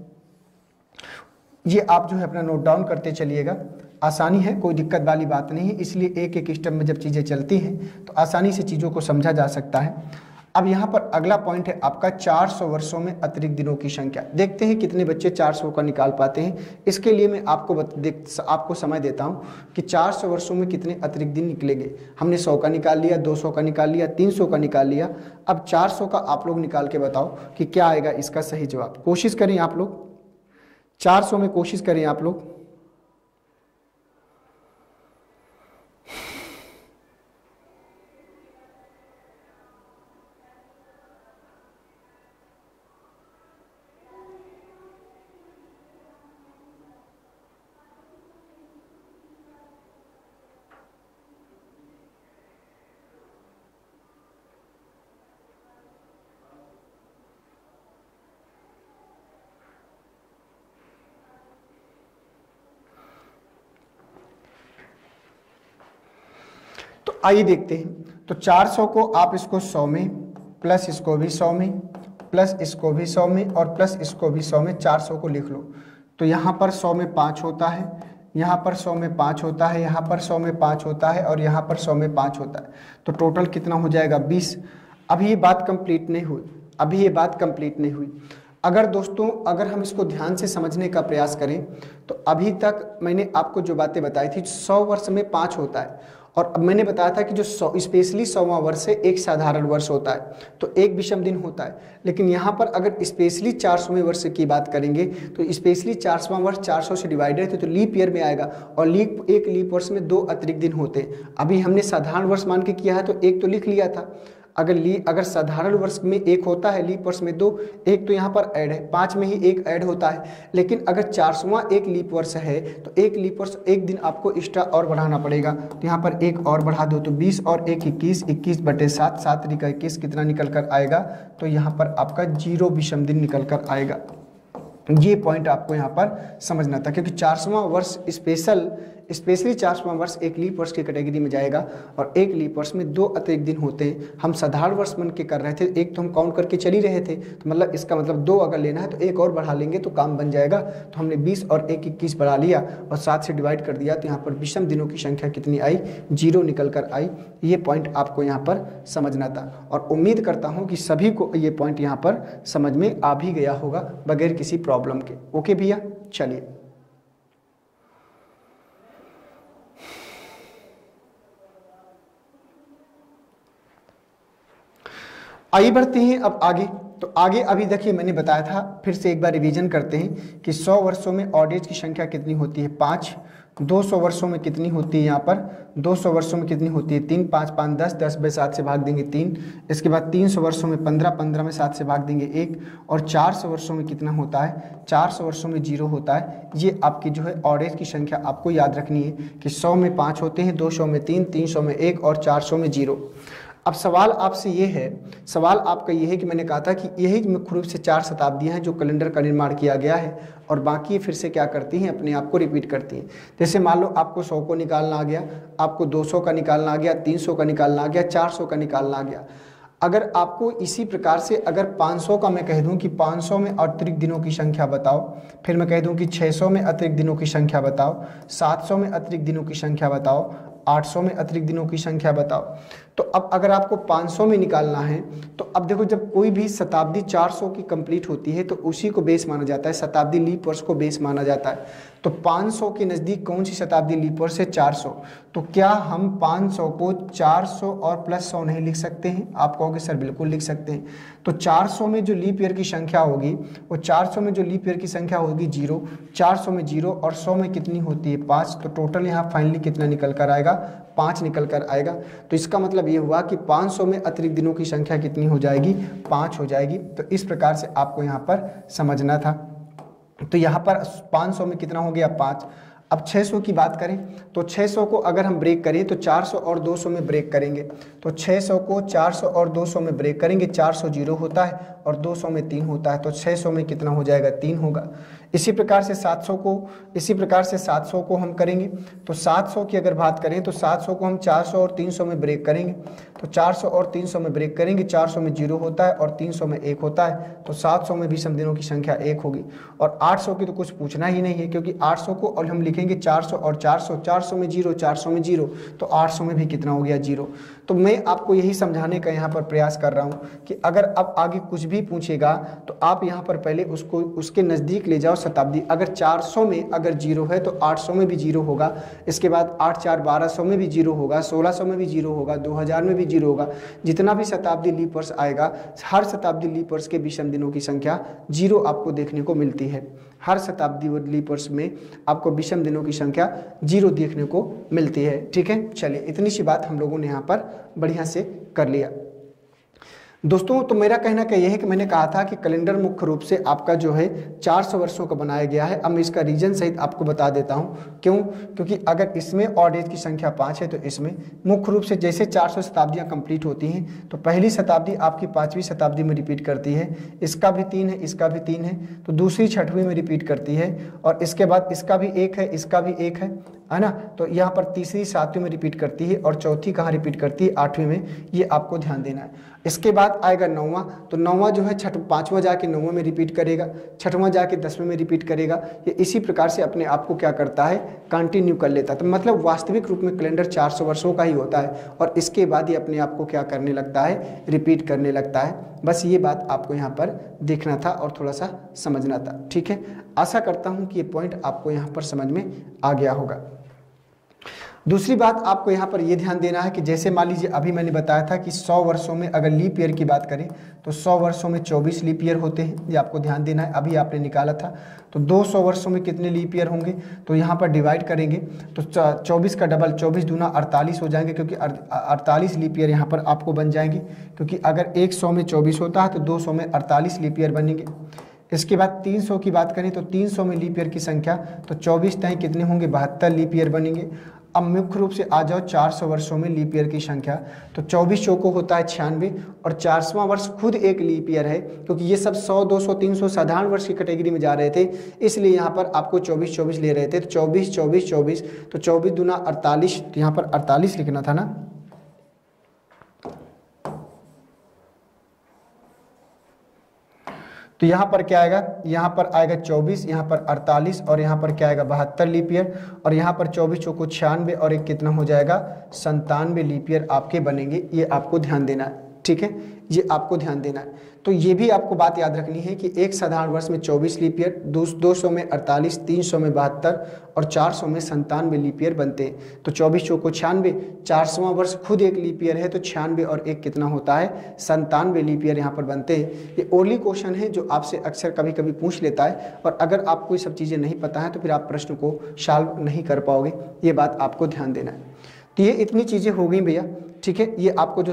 ये आप जो है अपना नोट डाउन करते चलिएगा, आसानी है, कोई दिक्कत वाली बात नहीं है। इसलिए एक एक स्टेप में जब चीज़ें चलती हैं तो आसानी से चीज़ों को समझा जा सकता है। अब यहाँ पर अगला पॉइंट है आपका 400 वर्षों में अतिरिक्त दिनों की संख्या। देखते हैं कितने बच्चे 400 का निकाल पाते हैं। इसके लिए मैं आपको समय देता हूँ कि 400 वर्षों में कितने अतिरिक्त दिन निकलेंगे। हमने 100 का निकाल लिया, 200 का निकाल लिया, 300 का निकाल लिया। अब 400 का आप लोग निकाल के बताओ कि क्या आएगा इसका सही जवाब। कोशिश करें आप लोग, 400 में कोशिश करें आप लोग। आइए देखते हैं। तो 400 को आप इसको 100 में, प्लस इसको भी 100 में, प्लस इसको भी 100 में, और प्लस इसको भी 100 में, 400 को लिख लो। तो यहाँ पर 100 में 5 होता है, यहाँ पर 100 में 5 होता है, यहाँ पर 100 में 5 होता है, और यहाँ पर 100 में 5 होता है। तो टोटल कितना हो जाएगा, 20। अभी ये बात कंप्लीट नहीं हुई, अभी ये बात कंप्लीट नहीं हुई। अगर दोस्तों अगर हम इसको ध्यान से समझने का प्रयास करें तो अभी तक मैंने आपको जो बातें बताई थी, 100 वर्ष में 5 होता है, और अब मैंने बताया था कि जो स्पेशली 100वां वर्ष है एक साधारण वर्ष होता है, तो एक विषम दिन होता है। लेकिन यहाँ पर अगर स्पेशली 400वें वर्ष की बात करेंगे तो स्पेशली 400वां वर्ष 400 से डिवाइडेड है, तो लीप ईयर में आएगा, और एक लीप वर्ष में 2 अतिरिक्त दिन होते हैं। अभी हमने साधारण वर्ष मान के किया है तो एक तो लिख लिया था। अगर साधारण वर्ष में 1 होता है, लीप वर्ष में 2, एक तो यहाँ पर ऐड है, 5 में ही 1 ऐड होता है। लेकिन अगर 400वां एक लीप वर्ष है तो एक लीप वर्ष एक दिन आपको एक्स्ट्रा और बढ़ाना पड़ेगा। तो यहाँ पर 1 और बढ़ा दो, तो 20 और 1 21, 21/7, 7 × 21 कितना निकल कर आएगा, तो यहाँ पर आपका 0 विषम दिन निकल कर आएगा। ये पॉइंट आपको यहाँ पर समझना था, क्योंकि 400वां वर्ष स्पेशली 400वां वर्ष एक लीप वर्ष की कैटेगरी में जाएगा, और एक लीप वर्ष में 2 अतिरिक्त दिन होते हैं। हम साधारण वर्ष मन के कर रहे थे, एक तो हम काउंट करके चल ही रहे थे, तो मतलब इसका मतलब 2 अगर लेना है तो 1 और बढ़ा लेंगे तो काम बन जाएगा। तो हमने 20 और 1 21 बढ़ा लिया और 7 से डिवाइड कर दिया, तो यहाँ पर विषम दिनों की संख्या कितनी आई, 0 निकल कर आई। ये पॉइंट आपको यहाँ पर समझना था, और उम्मीद करता हूँ कि सभी को ये पॉइंट यहाँ पर समझ में आ भी गया होगा बगैर किसी प्रॉब्लम के। ओके भैया, चलिए आइए बढ़ते हैं अब आगे। तो आगे अभी देखिए मैंने बताया था, फिर से एक बार रिवीजन करते हैं कि 100 वर्षों में ऑड एज की संख्या कितनी होती है, 5। 200 वर्षों में कितनी होती है, यहाँ पर 200 वर्षों में कितनी होती है, 3 5 5 10, 10/7 से भाग देंगे 3। इसके बाद 300 वर्षों में 15, 15 में 7 से भाग देंगे 1। और 400 वर्षों में कितना होता है, 400 वर्षों में 0 होता है। ये आपकी जो है ऑड एज की संख्या आपको याद रखनी है कि 100 में 5 होते हैं, 200 में 3, 300 में 1 और 400 में 0। अब सवाल आपसे ये है, सवाल आपका ये है कि मैंने कहा था कि यही मुख्य रूप से 4 शताब्दियाँ हैं जो कैलेंडर का निर्माण किया गया है, और बाकी फिर से क्या करती हैं, अपने आप को रिपीट करती हैं। जैसे मान लो आपको 100 को निकालना आ गया, आपको 200 का निकालना आ गया, 300 का निकालना आ गया, 400 का निकालना आ गया। अगर आपको इसी प्रकार से अगर 500 का मैं कह दूं कि 500 में अतिरिक्त दिनों की संख्या बताओ, फिर मैं कह दूं कि 600 में अतिरिक्त दिनों की संख्या बताओ, 700 में अतिरिक्त दिनों की संख्या बताओ, 800 में अतिरिक्त दिनों की संख्या बताओ। तो अब अगर आपको 500 में निकालना है तो अब देखो, जब कोई भी शताब्दी 400 की कंप्लीट होती है तो उसी को बेस माना जाता है, शताब्दी लीप वर्ष को बेस माना जाता है। तो 500 के नज़दीक कौन सी शताब्दी लीप वर्ष है? 400। तो क्या हम 500 को 400 और प्लस 100 नहीं लिख सकते हैं? आप कहोगे सर बिल्कुल लिख सकते हैं। तो 400 में जो लीप ईयर की संख्या होगी, वो 400 में जो लीप ईयर की संख्या होगी 0, 400 में 0 और 100 में कितनी होती है? 5। तो टोटल यहाँ फाइनली कितना निकल कर आएगा? 5 निकल कर आएगा। तो इसका मतलब ये हुआ कि 500 में अतिरिक्त दिनों की संख्या कितनी हो जाएगी? 5 हो जाएगी। तो इस प्रकार से आपको यहाँ पर समझना था। तो यहाँ पर 500 में कितना हो गया? 5। अब 600 की बात करें तो 600 को अगर हम ब्रेक करें तो 400 और 200 में ब्रेक करेंगे। तो 600 को 400 और 200 में ब्रेक करेंगे। 400 0 होता है और 200 में 3 होता है। तो 600 में कितना हो जाएगा? 3 होगा। इसी प्रकार से 700 को हम करेंगे। तो 700 की अगर बात करें तो 700 को हम 400 और 300 में ब्रेक करेंगे। तो 400 और 300 में ब्रेक करेंगे। 400 में 0 होता है और 300 में 1 होता है। तो 700 में भी समदिनों की संख्या 1 होगी। और 800 की तो कुछ पूछना ही नहीं है, क्योंकि 800 को और हम लिखेंगे 400 और 400, 400 में 0, 400 में 0, तो 800 में भी कितना हो गया? 0। तो मैं आपको यही समझाने का यहाँ पर प्रयास कर रहा हूँ कि अगर अब आगे कुछ भी पूछेगा तो आप यहाँ पर पहले उसको उसके नज़दीक ले जाओ शताब्दी। अगर 400 में अगर 0 है तो 800 में भी 0 होगा। इसके बाद 8 4 1200 में भी 0 होगा, 1600 में भी 0 होगा, 2000 में भी 0 होगा। जितना भी शताब्दी लीप वर्ष आएगा, हर शताब्दी लीप वर्ष के विषम दिनों की संख्या 0 आपको देखने को मिलती है। हर शताब्दी लीप वर्ष में आपको विषम दिनों की संख्या 0 देखने को मिलती है। ठीक है, चलिए इतनी सी बात हम लोगों ने यहाँ पर बढ़िया से कर लिया। दोस्तों, तो मेरा कहना क्या यह है कि मैंने कहा था कि कैलेंडर मुख्य रूप से आपका जो है 400 वर्षों का बनाया गया है। अब मैं इसका रीजन सहित आपको बता देता हूं। क्यों? क्योंकि अगर इसमें ऑड एज की संख्या 5 है तो इसमें मुख्य रूप से जैसे 400 शताब्दियां कंप्लीट होती हैं तो पहली शताब्दी आपकी 5वीं शताब्दी में रिपीट करती है, इसका भी 3 है, इसका भी 3 है, तो दूसरी 6वीं में रिपीट करती है, और इसके बाद इसका भी 1 है, इसका भी 1 है ना। तो यहाँ पर तीसरी 7वीं में रिपीट करती है और चौथी कहाँ रिपीट करती है? 8वीं में। ये आपको ध्यान देना है। इसके बाद आएगा 9वां। तो 9वां जो है 5वां जाके 9वें में रिपीट करेगा, 6वां जाके 10वें में रिपीट करेगा। ये इसी प्रकार से अपने आप को क्या करता है? कंटिन्यू कर लेता है। तो मतलब वास्तविक रूप में कैलेंडर 400 वर्षों का ही होता है और इसके बाद ये अपने आप को क्या करने लगता है? रिपीट करने लगता है। बस ये बात आपको यहाँ पर देखना था और थोड़ा सा समझना था। ठीक है, आशा करता हूँ कि ये पॉइंट आपको यहाँ पर समझ में आ गया होगा। दूसरी बात आपको यहाँ पर यह ध्यान देना है कि जैसे मान लीजिए अभी मैंने बताया था कि 100 वर्षों में अगर लीप ईयर की बात करें तो 100 वर्षों में 24 लीप ईयर होते हैं। ये आपको ध्यान देना है। अभी आपने निकाला था तो 200 वर्षों में कितने लीप ईयर होंगे? तो यहाँ पर डिवाइड करेंगे तो 24 का डबल 24 दूना 48 हो जाएंगे, क्योंकि 48 लीप ईयर यहाँ पर आपको बन जाएंगे। क्योंकि अगर 100 में 24 होता है तो 200 में 48 लीप ईयर बनेंगे। इसके बाद 300 की बात करें तो 300 में लीप ईयर की संख्या तो 24 तय कितने होंगे? 72 लीप ईयर बनेंगे। अब मुख्य रूप से आ जाओ 400 वर्षों में लीप ईयर की संख्या, तो 24 चौको होता है 96 और 400वां वर्ष खुद एक लीप ईयर है, क्योंकि ये सब 100 200 300 साधारण वर्ष की कैटेगरी में जा रहे थे, इसलिए यहाँ पर आपको 24 24 ले रहे थे। तो 24 24 24 तो 24 दूना 48, तो यहाँ पर 48 लिखना था ना। तो यहाँ पर क्या आएगा? यहाँ पर आएगा 24, यहाँ पर 48 और यहाँ पर क्या आएगा? 72 लीप ईयर। और यहाँ पर 24 चौको 96 और एक कितना हो जाएगा? 97 लीप ईयर आपके बनेंगे। ये आपको ध्यान देना है। ठीक है, ये आपको ध्यान देना है। तो ये भी आपको बात याद रखनी है कि एक साधारण वर्ष में 24 लीप ईयर, 200 में 48, 300 में 72 और 400 में 97 लीप ईयर बनते हैं। तो 24 चौको 96, 400वां वर्ष खुद एक लीप ईयर है, तो 96 और एक कितना होता है? 97 लीप ईयर यहाँ पर बनते हैं। ये ओनली क्वेश्चन है जो आपसे अक्सर कभी कभी पूछ लेता है, और अगर आपको ये सब चीज़ें नहीं पता है तो फिर आप प्रश्न को सॉल्व नहीं कर पाओगे। ये बात आपको ध्यान देना है। तो ये इतनी चीज़ें हो गई भैया। ठीक है, ये आपको जो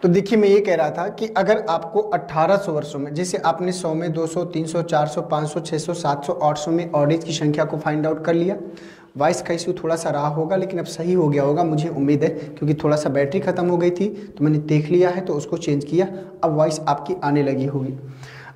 तो देखिए मैं ये कह रहा था कि अगर आपको 1800 वर्षों में, जैसे आपने 100 में, 200, 300, 400, 500, 600, 700, 800 में ऑडेज की संख्या को फाइंड आउट कर लिया। वॉइस का इशू थोड़ा सा रहा होगा, लेकिन अब सही हो गया होगा मुझे उम्मीद है, क्योंकि थोड़ा सा बैटरी ख़त्म हो गई थी तो मैंने देख लिया है तो उसको चेंज किया। अब वॉइस आपकी आने लगी होगी।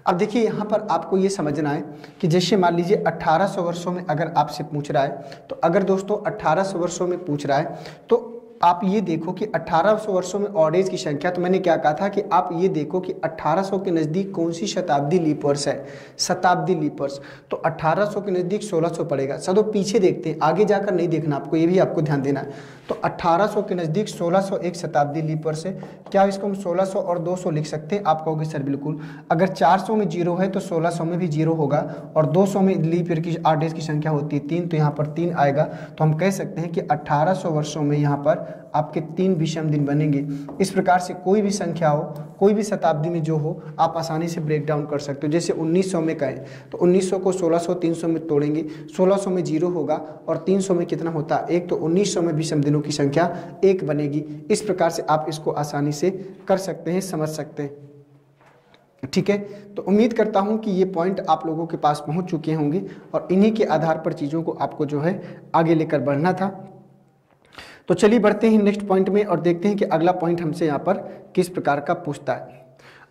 अब देखिए यहाँ पर आपको ये समझना है कि जैसे मान लीजिए 1800 वर्षों में अगर आपसे पूछ रहा है, तो अगर दोस्तों 1800 वर्षों में पूछ रहा है तो आप ये देखो कि 1800 वर्षों में ऑडेज की संख्या, तो मैंने क्या कहा था कि आप ये देखो कि 1800 के नज़दीक कौन सी शताब्दी लीप वर्ष है, शताब्दी लीप वर्ष। तो 1800 के नज़दीक 1600 पड़ेगा। चलो पीछे देखते हैं, आगे जाकर नहीं देखना आपको, ये भी आपको ध्यान देना है। तो 1800 के नज़दीक 1600 एक शताब्दी लीप वर्ष है। क्या इसको हम 1600 और 200 लिख सकते हैं? आप कहोगे सर बिल्कुल। अगर 400 में 0 है तो 1600 में भी 0 होगा, और 200 में लीप ईयर की ऑडेज की संख्या होती है 3, तो यहाँ पर 3 आएगा। तो हम कह सकते हैं कि 1800 वर्षों में यहाँ पर आपके 3 विषम दिन बनेंगे। इस प्रकार से कोई भी संख्या हो, कोई भी शताब्दी में जो हो, आप आसानी से ब्रेक डाउन कर सकते हो। जैसे 1900 में कहें तो 1900 को 1600, 300 में तोड़ेंगे, 1600 में 0 होगा और 300 में कितना होता है 1, तो 1900 में विषम दिनों की संख्या 1 बनेगी। इस प्रकार से आप इसको आसानी से कर सकते हैं, समझ सकते हैं। ठीक है, तो उम्मीद करता हूं कि ये पॉइंट आप लोगों के पास पहुंच चुके होंगे और इन्हीं के आधार पर चीज़ों को आपको जो है आगे लेकर बढ़ना था। तो चलिए बढ़ते हैं नेक्स्ट पॉइंट में और देखते हैं कि अगला पॉइंट हमसे यहाँ पर किस प्रकार का पूछता है।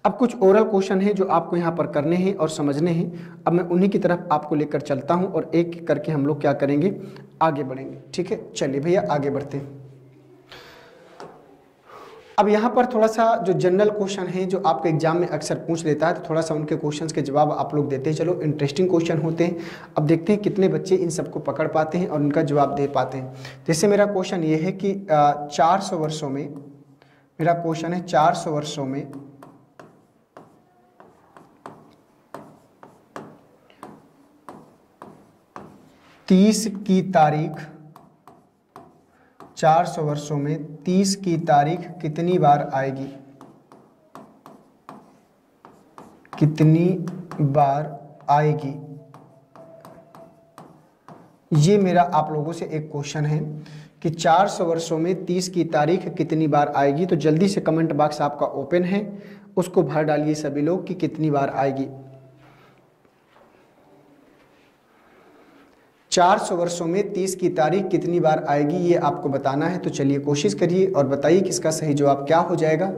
अब कुछ ओरल क्वेश्चन है जो आपको यहाँ पर करने हैं और समझने हैं। अब मैं उन्हीं की तरफ आपको लेकर चलता हूँ और एक एक करके हम लोग क्या करेंगे, आगे बढ़ेंगे। ठीक है, चलिए भैया आगे बढ़ते हैं। अब यहाँ पर थोड़ा सा जो जनरल क्वेश्चन है जो आपके एग्जाम में अक्सर पूछ लेता है, तो थोड़ा सा उनके क्वेश्चंस के जवाब आप लोग देते हैं। चलो इंटरेस्टिंग क्वेश्चन होते हैं। अब देखते हैं कितने बच्चे इन सबको पकड़ पाते हैं और उनका जवाब दे पाते हैं। जैसे मेरा क्वेश्चन ये है कि 400 वर्षों में, मेरा क्वेश्चन है 400 वर्षों में 30 की तारीख, 400 वर्षों में 30 की तारीख कितनी बार आएगी? कितनी बार आएगी? ये मेरा आप लोगों से एक क्वेश्चन है कि 400 वर्षों में 30 की तारीख कितनी बार आएगी। तो जल्दी से कमेंट बॉक्स आपका ओपन है, उसको भर डालिए सभी लोग कि कितनी बार आएगी। 400 वर्षों में 30 की तारीख कितनी बार आएगी, ये आपको बताना है। तो चलिए कोशिश करिए और बताइए कि इसका सही जवाब क्या हो जाएगा।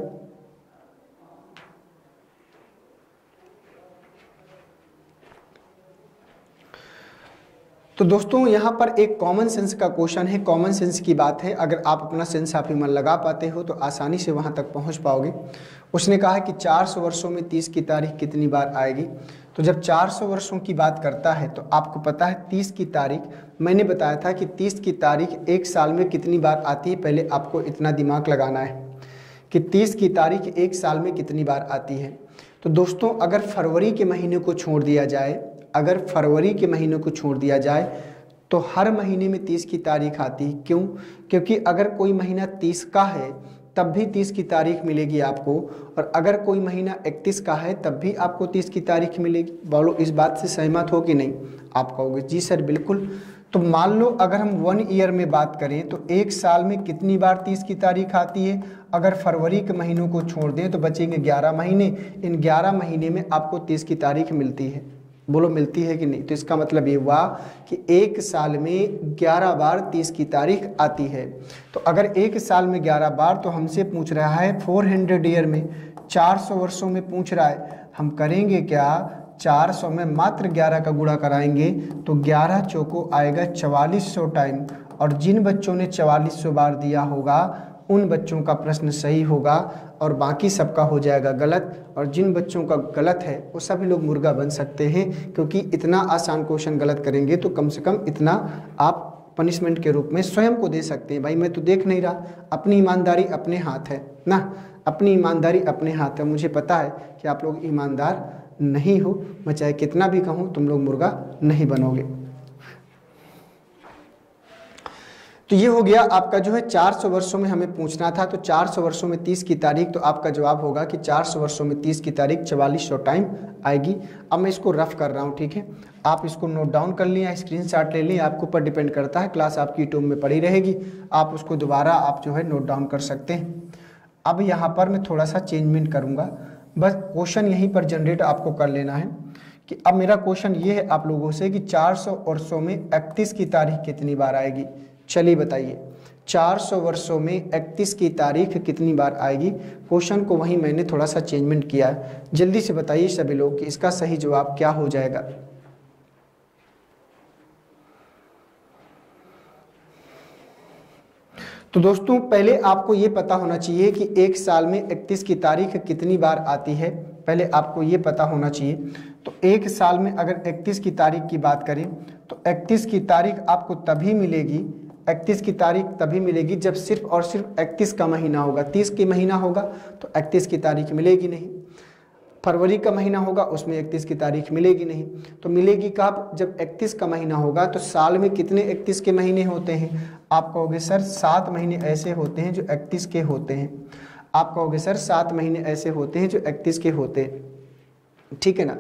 तो दोस्तों यहाँ पर एक कॉमन सेंस का क्वेश्चन है, कॉमन सेंस की बात है। अगर आप अपना सेंस आप ही मन लगा पाते हो तो आसानी से वहाँ तक पहुँच पाओगे। उसने कहा कि 400 वर्षों में 30 की तारीख कितनी बार आएगी। तो जब 400 वर्षों की बात करता है तो आपको पता है 30 की तारीख, मैंने बताया था कि 30 की तारीख एक साल में कितनी बार आती है। पहले आपको इतना दिमाग लगाना है कि 30 की तारीख एक साल में कितनी बार आती है। तो दोस्तों अगर फरवरी के महीने को छोड़ दिया जाए, अगर फरवरी के महीने को छोड़ दिया जाए तो हर महीने में 30 की तारीख आती है। क्यों? क्योंकि अगर कोई महीना 30 का है तब भी 30 की तारीख मिलेगी आपको, और अगर कोई महीना 31 का है तब भी आपको 30 की तारीख मिलेगी। बोलो इस बात से सहमत हो कि नहीं? आप कहोगे जी सर बिल्कुल। तो मान लो अगर हम 1 ईयर में बात करें तो एक साल में कितनी बार 30 की तारीख आती है? अगर फरवरी के महीनों को छोड़ दें तो बचेंगे 11 महीने। इन 11 महीने में आपको 30 की तारीख मिलती है। बोलो मिलती है कि नहीं? तो इसका मतलब ये हुआ कि एक साल में 11 बार 30 की तारीख आती है। तो अगर एक साल में 11 बार, तो हमसे पूछ रहा है 400 ईयर में, 400 वर्षों में पूछ रहा है। हम करेंगे क्या, 400 में मात्र 11 का गुणा कराएंगे तो 11 चौको आएगा 4400 टाइम, और जिन बच्चों ने 4400 बार दिया होगा उन बच्चों का प्रश्न सही होगा और बाकी सबका हो जाएगा गलत। और जिन बच्चों का गलत है वो सभी लोग मुर्गा बन सकते हैं, क्योंकि इतना आसान क्वेश्चन गलत करेंगे तो कम से कम इतना आप पनिशमेंट के रूप में स्वयं को दे सकते हैं। भाई मैं तो देख नहीं रहा, अपनी ईमानदारी अपने हाथ है ना, अपनी ईमानदारी अपने हाथ है। मुझे पता है कि आप लोग ईमानदार नहीं हो, मैं चाहे कितना भी कहूँ तुम लोग मुर्गा नहीं बनोगे। तो ये हो गया आपका जो है 400 वर्षों में हमें पूछना था। तो 400 वर्षों में 30 की तारीख, तो आपका जवाब होगा कि 400 वर्षों में 30 की तारीख 4400 टाइम आएगी। अब मैं इसको रफ कर रहा हूँ, ठीक है, आप इसको नोट डाउन कर लें या स्क्रीनशॉट ले लें, आपके ऊपर डिपेंड करता है। क्लास आपकी यूट्यूब में पड़ी रहेगी, आप उसको दोबारा आप जो है नोट डाउन कर सकते हैं। अब यहाँ पर मैं थोड़ा सा चेंजमेंट करूँगा, बस क्वेश्चन यहीं पर जनरेट आपको कर लेना है कि अब मेरा क्वेश्चन ये है आप लोगों से कि 400 वर्षों में 31 की तारीख कितनी बार आएगी। चलिए बताइए 400 वर्षों में 31 की तारीख कितनी बार आएगी। क्वेश्चन को वहीं मैंने थोड़ा सा चेंजमेंट किया है। जल्दी से बताइए सभी लोग कि इसका सही जवाब क्या हो जाएगा। तो दोस्तों पहले आपको ये पता होना चाहिए कि एक साल में 31 की तारीख कितनी बार आती है, पहले आपको ये पता होना चाहिए। तो एक साल में अगर 31 की तारीख की बात करें तो 31 की तारीख आपको तभी मिलेगी, 31 की तारीख तभी मिलेगी जब सिर्फ और सिर्फ 31 का महीना होगा। 30 की महीना होगा तो 31 की तारीख मिलेगी नहीं। फरवरी का महीना होगा उसमें 31 की तारीख मिलेगी नहीं। तो मिलेगी कब, जब 31 का महीना होगा। तो साल में कितने 31 के महीने होते हैं? आप कहोगे सर 7 महीने ऐसे होते हैं जो 31 के होते हैं। आप कहोगे सर 7 महीने ऐसे होते हैं जो 31 के होते हैं, ठीक है ना।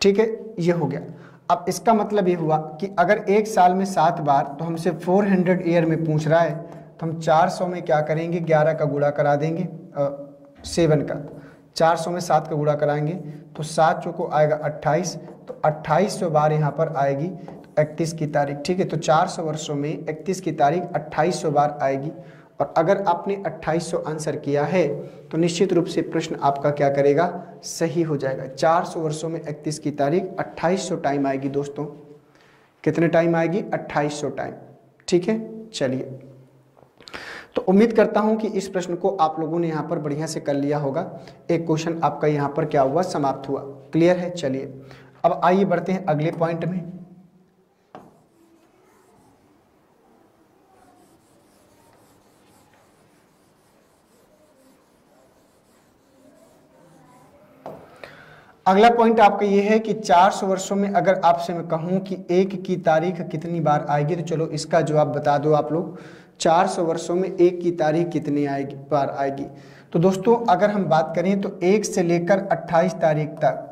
ठीक है, ये हो गया। अब इसका मतलब ये हुआ कि अगर एक साल में 7 बार, तो हमसे 400 ईयर में पूछ रहा है, तो हम 400 में क्या करेंगे, 11 का गुणा करा देंगे 7 का। 400 में 7 का गुणा कराएंगे तो 7 चौको आएगा 28, तो 2800 बार यहाँ पर आएगी तो 31 की तारीख, ठीक है। तो 400 वर्षों में 31 की तारीख 2800 बार आएगी। और अगर आपने 2800 आंसर किया है तो निश्चित रूप से प्रश्न आपका क्या करेगा, सही हो जाएगा। 400 वर्षों में 31 की तारीख 2800 टाइम आएगी दोस्तों। कितने टाइम आएगी? 2800 टाइम, ठीक है। चलिए, तो उम्मीद करता हूं कि इस प्रश्न को आप लोगों ने यहां पर बढ़िया से कर लिया होगा। एक क्वेश्चन आपका यहां पर क्या हुआ, समाप्त हुआ। क्लियर है। चलिए अब आइए बढ़ते हैं अगले पॉइंट में। अगला पॉइंट आपका ये है कि 400 वर्षों में अगर आपसे मैं कहूं कि 1 की तारीख कितनी बार आएगी, तो चलो इसका जवाब बता दो आप लोग। 400 वर्षों में 1 की तारीख कितनी आएगी, बार आएगी। तो दोस्तों अगर हम बात करें तो 1 से लेकर 28 तारीख तक,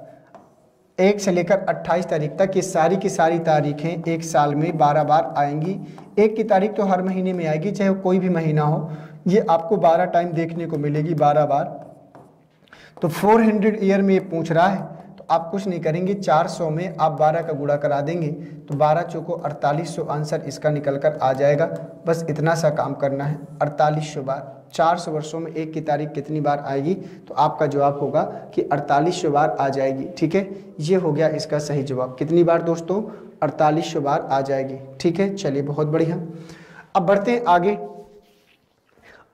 1 से लेकर 28 तारीख तक ये सारी की सारी तारीखें एक साल में 12 बार आएंगी। 1 की तारीख तो हर महीने में आएगी, चाहे कोई भी महीना हो। ये आपको 12 टाइम देखने को मिलेगी, 12 बार। तो 400 ईयर में ये पूछ रहा है, तो आप कुछ नहीं करेंगे, 400 में आप 12 का गुणा करा देंगे तो 12 चौको 4800 आंसर इसका निकल कर आ जाएगा। बस इतना सा काम करना है, 4800 बार। 400 वर्षों में 1 की तारीख कितनी बार आएगी, तो आपका जवाब होगा कि 4800 बार आ जाएगी, ठीक है। ये हो गया इसका सही जवाब। कितनी बार दोस्तों? 4800 बार आ जाएगी, ठीक है। चलिए बहुत बढ़िया, अब बढ़ते हैं आगे।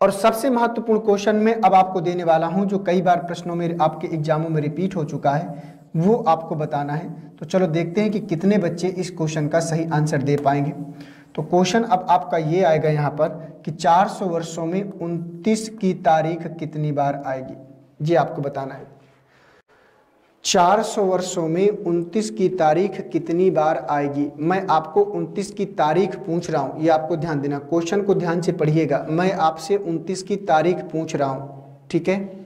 और सबसे महत्वपूर्ण क्वेश्चन में अब आपको देने वाला हूं, जो कई बार प्रश्नों में आपके एग्जामों में रिपीट हो चुका है, वो आपको बताना है। तो चलो देखते हैं कि कितने बच्चे इस क्वेश्चन का सही आंसर दे पाएंगे। तो क्वेश्चन अब आपका ये आएगा यहाँ पर कि 400 वर्षों में 29 की तारीख कितनी बार आएगी, ये आपको बताना है। 400 वर्षों में 29 की तारीख कितनी बार आएगी। मैं आपको 29 की तारीख पूछ रहा हूं, ये आपको ध्यान देना। क्वेश्चन को ध्यान से पढ़िएगा, मैं आपसे 29 की तारीख पूछ रहा हूं, ठीक है।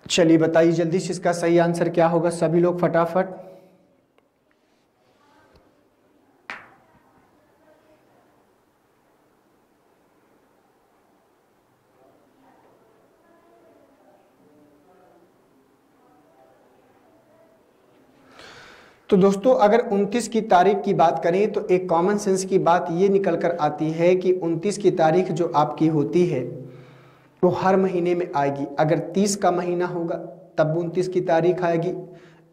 चलिए बताइए जल्दी से इसका सही आंसर क्या होगा, सभी लोग फटाफट। तो दोस्तों अगर 29 की तारीख की बात करें तो एक कॉमन सेंस की बात ये निकल कर आती है कि 29 की तारीख जो आपकी होती है वो हर महीने में आएगी। अगर 30 का महीना होगा तब 29 की तारीख आएगी,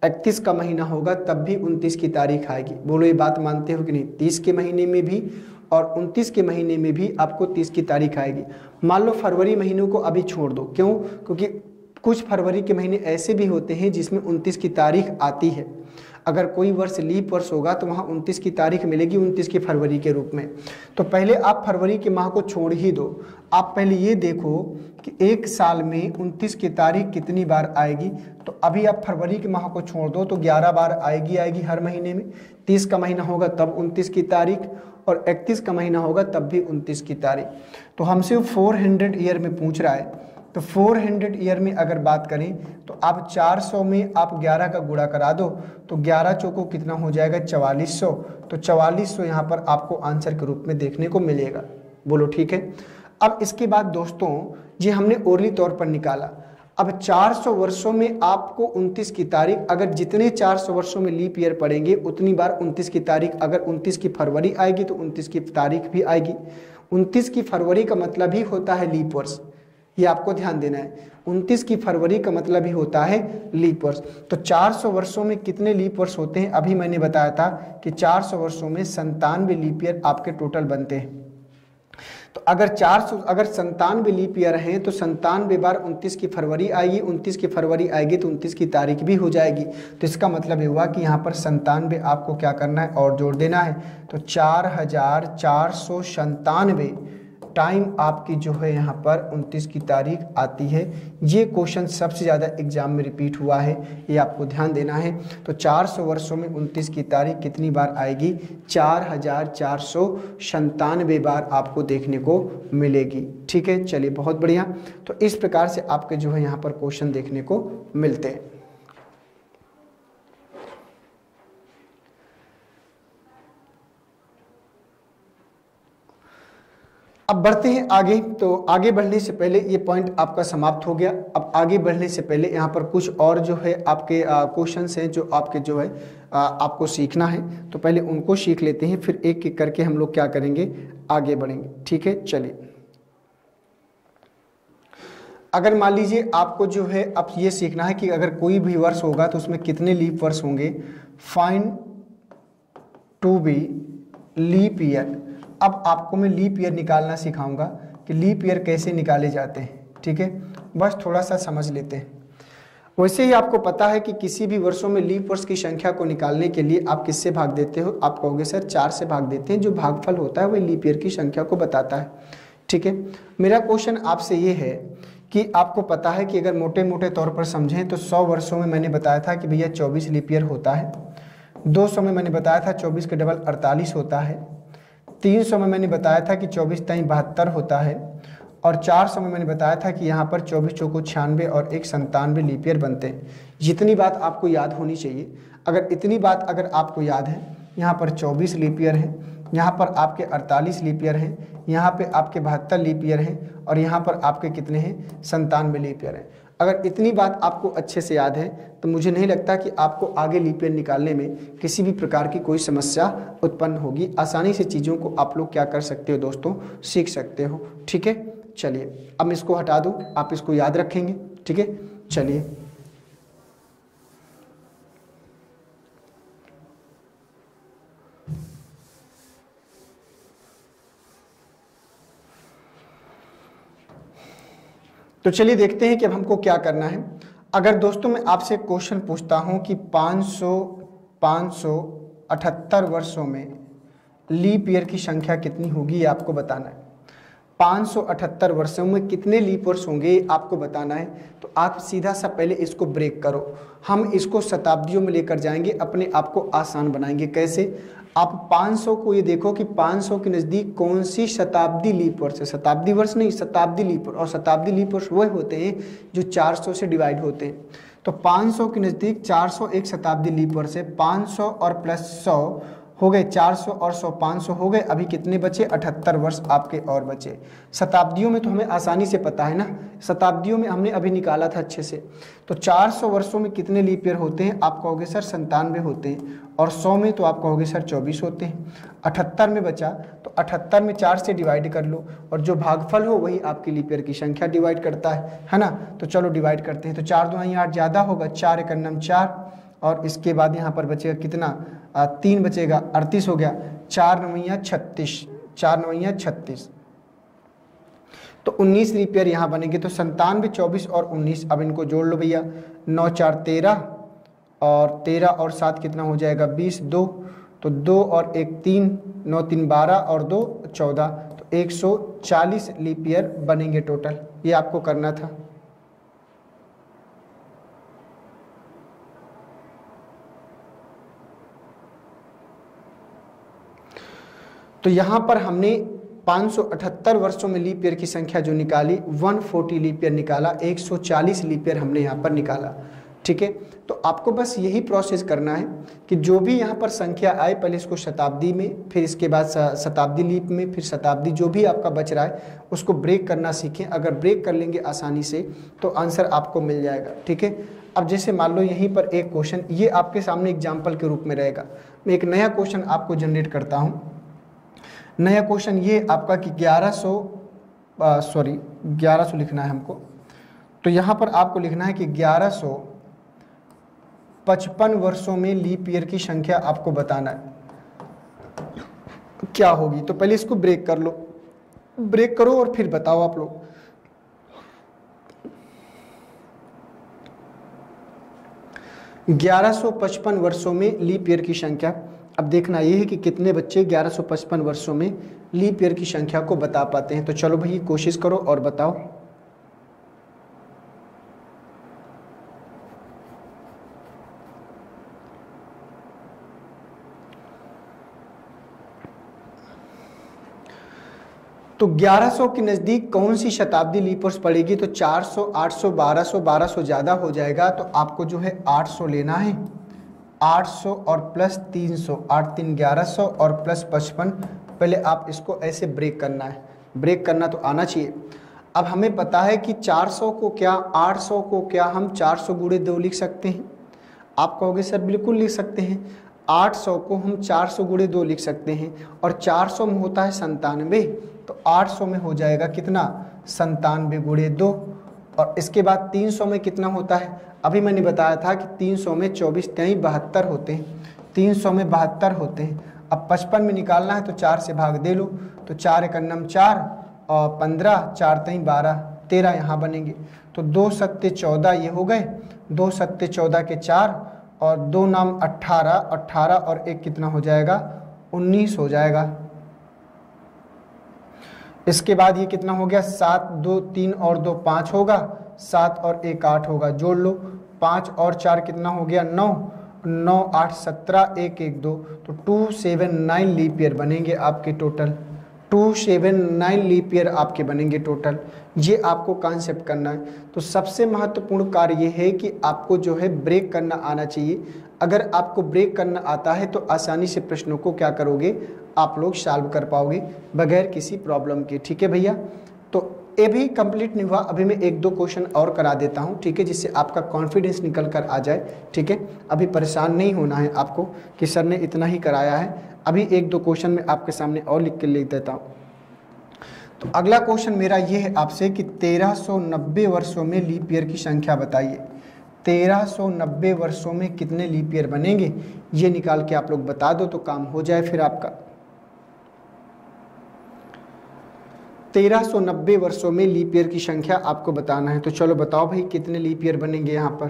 31 का महीना होगा तब भी 29 की तारीख आएगी। बोलो ये बात मानते हो कि नहीं? 30 के महीने में भी और 29 के महीने में भी आपको 30 की तारीख आएगी। मान लो फरवरी महीनों को अभी छोड़ दो, क्यों? क्योंकि कुछ फरवरी के महीने ऐसे भी होते हैं जिसमें 29 की तारीख आती है। अगर कोई वर्ष लीप वर्ष होगा तो वहाँ 29 की तारीख मिलेगी, 29 की फरवरी के रूप में। तो पहले आप फरवरी के माह को छोड़ ही दो, आप पहले ये देखो कि एक साल में 29 की तारीख कितनी बार आएगी। तो अभी आप फरवरी के माह को छोड़ दो तो 11 बार आएगी हर महीने में। 30 का महीना होगा तब 29 की तारीख, और 31 का महीना होगा तब भी 29 की तारीख। तो हमसे 400 ईयर में पूछ रहा है तो 400 ईयर में अगर बात करें तो आप 400 में आप 11 का गुणा करा दो, तो 11 चौको कितना हो जाएगा 4400। तो 4400 यहाँ पर आपको आंसर के रूप में देखने को मिलेगा। बोलो ठीक है। अब इसके बाद दोस्तों ये हमने ओरली तौर पर निकाला। अब 400 वर्षों में आपको 29 की तारीख, अगर जितने 400 वर्षों में लीप ईयर पड़ेंगे उतनी बार 29 की तारीख, अगर 29 की फरवरी आएगी तो 29 की तारीख भी आएगी। 29 की फरवरी का मतलब ही होता है लीप वर्ष, ये आपको ध्यान देना है। 29 की फरवरी का मतलब ही होता है लीप वर्ष। तो 400 वर्षों में कितने लीप वर्ष होते हैं? अभी मैंने बताया था कि 400 वर्षों में 97 लीप ईयर आपके टोटल बनते हैं। तो अगर 97 लीप ईयर हैं तो 97 बार 29 की फरवरी आएगी, 29 की फरवरी आएगी तो 29 की तारीख भी हो जाएगी। तो इसका मतलब ये हुआ कि यहाँ पर 97 आपको क्या करना है और जोड़ देना है। तो 4497 टाइम आपकी जो है यहाँ पर 29 की तारीख आती है। ये क्वेश्चन सबसे ज़्यादा एग्जाम में रिपीट हुआ है, ये आपको ध्यान देना है। तो 400 वर्षों में 29 की तारीख कितनी बार आएगी? 4497 बार आपको देखने को मिलेगी। ठीक है, चलिए बहुत बढ़िया। तो इस प्रकार से आपके जो है यहाँ पर क्वेश्चन देखने को मिलते हैं। अब बढ़ते हैं आगे। तो आगे बढ़ने से पहले ये पॉइंट आपका समाप्त हो गया। अब आगे बढ़ने से पहले यहाँ पर कुछ और जो है आपके क्वेश्चंस हैं जो आपके जो है आपको सीखना है। तो पहले उनको सीख लेते हैं, फिर एक एक करके हम लोग क्या करेंगे, आगे बढ़ेंगे। ठीक है, चलिए। अगर मान लीजिए आपको जो है अब ये सीखना है कि अगर कोई भी वर्ष होगा तो उसमें कितने लीप वर्ष होंगे। Find to be leap year. अब आपको मैं लीप ईयर निकालना सिखाऊंगा कि लीप ईयर कैसे निकाले जाते हैं। ठीक है, बस थोड़ा सा समझ लेते हैं। वैसे ही आपको पता है कि किसी भी वर्षों में लीप वर्ष की संख्या को निकालने के लिए आप किससे भाग देते हो? आप कहोगे सर 4 से भाग देते हैं। जो भागफल होता है वही लीप ईयर की संख्या को बताता है। ठीक है, मेरा क्वेश्चन आपसे ये है कि आपको पता है कि अगर मोटे मोटे तौर पर समझें तो 100 वर्षों में मैंने बताया था कि भैया 24 लीप ईयर होता है। 200 में मैंने बताया था 24 के डबल 48 होता है। 300 में मैंने बताया था कि 24 ताई 72 होता है। और 400 में मैंने बताया था कि यहाँ पर 24 चौको 96 और 1 97 लीप ईयर बनते हैं। जितनी बात आपको याद होनी चाहिए, अगर इतनी बात अगर आपको याद है, यहाँ पर 24 लीप ईयर है, यहाँ पर आपके 48 लीप ईयर हैं, यहाँ पे आपके 72 लीप ईयर हैं और यहाँ पर आपके कितने हैं 97 लीप ईयर हैं। अगर इतनी बात आपको अच्छे से याद है तो मुझे नहीं लगता कि आपको आगे लीप ईयर निकालने में किसी भी प्रकार की कोई समस्या उत्पन्न होगी। आसानी से चीज़ों को आप लोग क्या कर सकते हो दोस्तों, सीख सकते हो। ठीक है, चलिए अब मैं इसको हटा दूँ, आप इसको याद रखेंगे। ठीक है, चलिए। तो चलिए देखते हैं कि अब हमको क्या करना है। अगर दोस्तों मैं आपसे क्वेश्चन पूछता हूं कि 578 वर्षों में लीप ईयर की संख्या कितनी होगी, ये आपको बताना है। 578 वर्षों में कितने लीप वर्ष होंगे आपको बताना है। तो आप सीधा सा पहले इसको ब्रेक करो। हम इसको शताब्दियों में लेकर जाएंगे, अपने आप को आसान बनाएंगे। कैसे? आप 500 को ये देखो कि 500 के नज़दीक कौन सी शताब्दी लीप वर्ष है। शताब्दी वर्ष नहीं, शताब्दी लीप वर्ष। और शताब्दी लीप वर्ष वो होते हैं जो 400 से डिवाइड होते हैं। तो 500 के नज़दीक 400 एक शताब्दी लीप वर्ष है। 500 और प्लस 100 हो गए 400 और 100 500 हो गए। अभी कितने बचे? 78 वर्ष आपके और बचे। शताब्दियों में तो हमें आसानी से पता है ना, शताब्दियों में हमने अभी निकाला था अच्छे से। तो 400 वर्षों में कितने लीप ईयर होते हैं? आप कहोगे सर 97 होते हैं। और 100 में तो आप कहोगे सर 24 होते हैं। 78 में बचा, तो 78 में 4 से डिवाइड कर लो और जो भागफल हो वही आपकी लीप ईयर की संख्या डिवाइड करता है ना। तो चलो डिवाइड करते हैं। तो 4 दूनी 8 ज़्यादा होगा, 4 एक अन्नम 4 और इसके बाद यहाँ पर बचेगा कितना? 3 बचेगा, 38 हो गया। 4 नवैया 36, 4 नवैया 36। तो 19 लीप ईयर यहाँ बनेंगे। तो 97, 24 और 19, अब इनको जोड़ लो भैया। 9 4 13 और 13 और 7 कितना हो जाएगा? 20, 2 तो 2 और 1 3, 9 3 12 और 2 14। तो 140 लीप ईयर बनेंगे टोटल। ये आपको करना था। तो यहाँ पर हमने 578 वर्षों में लीप ईयर की संख्या जो निकाली 140 लीप ईयर निकाला, 140 लीप ईयर हमने यहाँ पर निकाला। ठीक है, तो आपको बस यही प्रोसेस करना है कि जो भी यहाँ पर संख्या आए पहले इसको शताब्दी में, फिर इसके बाद शताब्दी लीप में, फिर शताब्दी, जो भी आपका बच रहा है उसको ब्रेक करना सीखें। अगर ब्रेक कर लेंगे आसानी से तो आंसर आपको मिल जाएगा। ठीक है, अब जैसे मान लो यहीं पर एक क्वेश्चन, ये आपके सामने एग्जाम्पल के रूप में रहेगा। मैं एक नया क्वेश्चन आपको जनरेट करता हूँ। नया क्वेश्चन ये आपका कि 1100 लिखना है हमको। तो यहाँ पर आपको लिखना है कि 1155 वर्षों में लीप ईयर की संख्या आपको बताना है क्या होगी। तो पहले इसको ब्रेक कर लो, ब्रेक करो और फिर बताओ आप लोग। 1155 वर्षों में लीप ईयर की संख्या। अब देखना यह है कि कितने बच्चे 1155 वर्षों में लीप ईयर की संख्या को बता पाते हैं। तो चलो भाई कोशिश करो और बताओ। तो 1100 के नज़दीक कौन सी शताब्दी लीप वर्ष पड़ेगी? तो 400, 800, 1200, 1200 ज़्यादा हो जाएगा तो आपको जो है 800 लेना है। 800 और प्लस 300, 8 3 1100 और प्लस 55। पहले आप इसको ऐसे ब्रेक करना है, ब्रेक करना तो आना चाहिए। अब हमें पता है कि 400 को क्या, 800 को क्या हम 400 गुणे 2 लिख सकते हैं। आप कहोगे सर बिल्कुल लिख सकते हैं। 800 को हम 400 गुणे 2 लिख सकते हैं और 400 में होता है 97, तो 800 में हो जाएगा कितना, 97 गुणे 2। और इसके बाद 300 में कितना होता है? अभी मैंने बताया था कि 300 में 24 23 72 होते हैं, 300 में 72 होते हैं। अब 55 में निकालना है तो 4 से भाग दे लो, तो 4 एकन्नम 4 और 15, 4 3 12, 13 यहाँ बनेंगे। तो 2 सत्ते 14 ये हो गए, 2 सत्ते 14 के 4 और 2 नाम 18, 18 और 1 कितना हो जाएगा, 19 हो जाएगा। इसके बाद ये कितना हो गया, 7 2 3 और 2 5 होगा, 7 और 1 8 होगा, जोड़ लो। 5 और 4 कितना हो गया, 9, 9 8 17, 1 1 2, तो 279 लीप ईयर बनेंगे आपके टोटल। 279 लीप ईयर आपके बनेंगे टोटल। ये आपको कॉन्सेप्ट करना है। तो सबसे महत्वपूर्ण कार्य ये है कि आपको जो है ब्रेक करना आना चाहिए। अगर आपको ब्रेक करना आता है तो आसानी से प्रश्नों को क्या करोगे, आप लोग सॉल्व कर पाओगे बगैर किसी प्रॉब्लम के। ठीक है भैया, तो ये भी कंप्लीट नहीं हुआ, अभी मैं 1-2 क्वेश्चन और करा देता हूँ। ठीक है, जिससे आपका कॉन्फिडेंस निकल कर आ जाए। ठीक है, अभी परेशान नहीं होना है आपको कि सर ने इतना ही कराया है। अभी 1-2 क्वेश्चन मैं आपके सामने और लिख देता हूँ। तो अगला क्वेश्चन मेरा ये है आपसे कि 1390 वर्षों में लीप ईयर की संख्या बताइए। 1390 वर्षों में कितने लीप ईयर बनेंगे, ये निकाल के आप लोग बता दो तो काम हो जाए फिर आपका। 1390 वर्षों में लीप ईयर की संख्या आपको बताना है। तो चलो बताओ भाई कितने लीप ईयर बनेंगे यहाँ पर।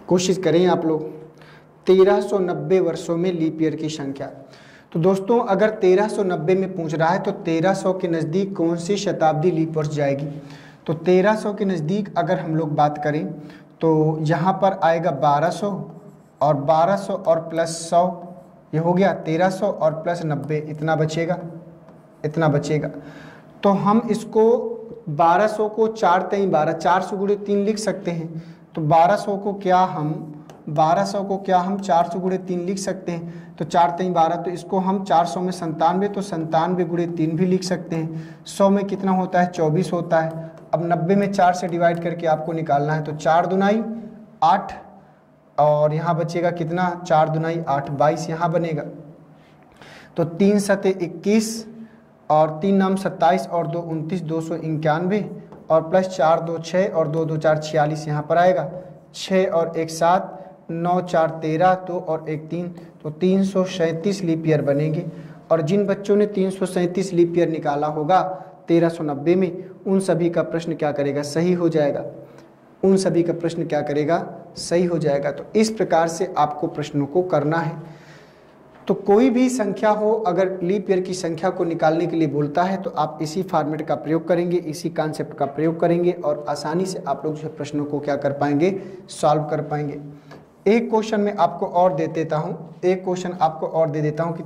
कोशिश करें आप लोग। 1390 वर्षों में लीप ईयर की संख्या। तो दोस्तों अगर 1390 में पूछ रहा है तो 1300 के नज़दीक कौन सी शताब्दी लीप वर्ष जाएगी। तो 1300 के नज़दीक अगर हम लोग बात करें तो यहाँ पर आएगा 1200 और 1200 और प्लस 100, ये हो गया 1300 और प्लस 90, इतना बचेगा, इतना बचेगा। तो हम इसको 1200 को 4 3 12, 400 गुणे 3 लिख सकते हैं। तो 1200 को क्या हम 400 गुणे 3 लिख सकते हैं। तो 4 3 12, तो इसको हम 400 में 97, तो 97 गुणे 3 भी लिख सकते हैं। 100 में कितना होता है, 24 होता है। अब 90 में 4 से डिवाइड करके आपको निकालना है। तो 4 दूनाई 8 और यहाँ बचेगा कितना, 4 दूनाई 8, 22 यहाँ बनेगा। तो 3 सते 21 और 3 नाम 27 और 2 29, 291 और प्लस 4 2 6 और 2 2 4 46 यहाँ पर आएगा। 6 और 1 7, 9 4 13, 2 और 1 3, तो 337 लीप ईयर बनेंगे। और जिन बच्चों ने 337 लीप ईयर निकाला होगा 1390 में, उन सभी का प्रश्न क्या करेगा, सही हो जाएगा। उन सभी का प्रश्न क्या करेगा, सही हो जाएगा। तो इस प्रकार से आपको प्रश्नों को करना है। तो कोई भी संख्या हो, अगर लीप ईयर की संख्या को निकालने के लिए बोलता है तो आप इसी फॉर्मेट का प्रयोग करेंगे, इसी कॉन्सेप्ट का प्रयोग करेंगे और आसानी से आप लोग जो है प्रश्नों को क्या कर पाएंगे, सॉल्व कर पाएंगे। एक क्वेश्चन में आपको और दे देता हूं, एक क्वेश्चन आपको और दे देता हूं कि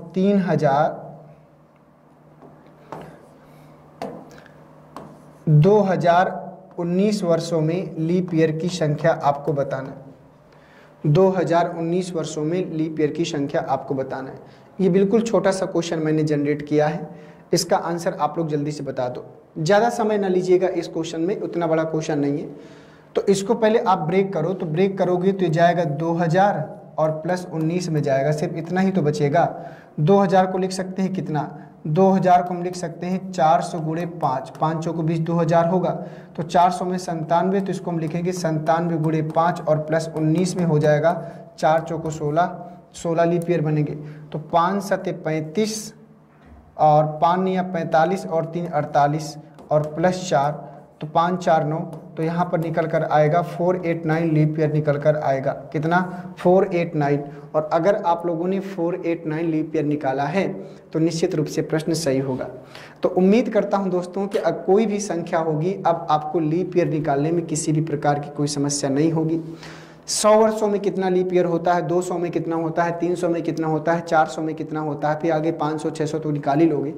2019 वर्षों में लीप ईयर की संख्या आपको बताना है। 2019 वर्षों में लीप ईयर की संख्या आपको बताना है। ये बिल्कुल छोटा सा क्वेश्चन मैंने जनरेट किया है, इसका आंसर आप लोग जल्दी से बता दो। ज़्यादा समय ना लीजिएगा इस क्वेश्चन में, उतना बड़ा क्वेश्चन नहीं है। तो इसको पहले आप ब्रेक करो, तो ब्रेक करोगे तो जाएगा 2000 और प्लस 19 में जाएगा, सिर्फ इतना ही तो बचेगा। 2000 को लिख सकते हैं कितना, 2000 को हम लिख सकते हैं 400 गुणे 5, 5 चौको 20, 2000 होगा। तो 400 में 97, तो इसको हम लिखेंगे 97 गुणे 5 और प्लस 19 में हो जाएगा 4 चौको 16, 16 लीप ईयर बनेंगे। तो 5 सत्ते 35 और 5 निया 45 और 3 48 और प्लस 4, तो 5 4 9, तो यहाँ पर निकल कर आएगा 489 लीप ईयर निकल कर आएगा। कितना, 489। और अगर आप लोगों ने 489 लीप ईयर निकाला है तो निश्चित रूप से प्रश्न सही होगा। तो उम्मीद करता हूं दोस्तों कि कोई भी संख्या होगी, अब आपको लीप ईयर निकालने में किसी भी प्रकार की कोई समस्या नहीं होगी। 100 वर्षों में कितना लीप ईयर होता है, 200 में कितना होता है, 300 में कितना होता है, 400 में कितना होता है, फिर आगे 500 600 तो निकाल ही लोगे।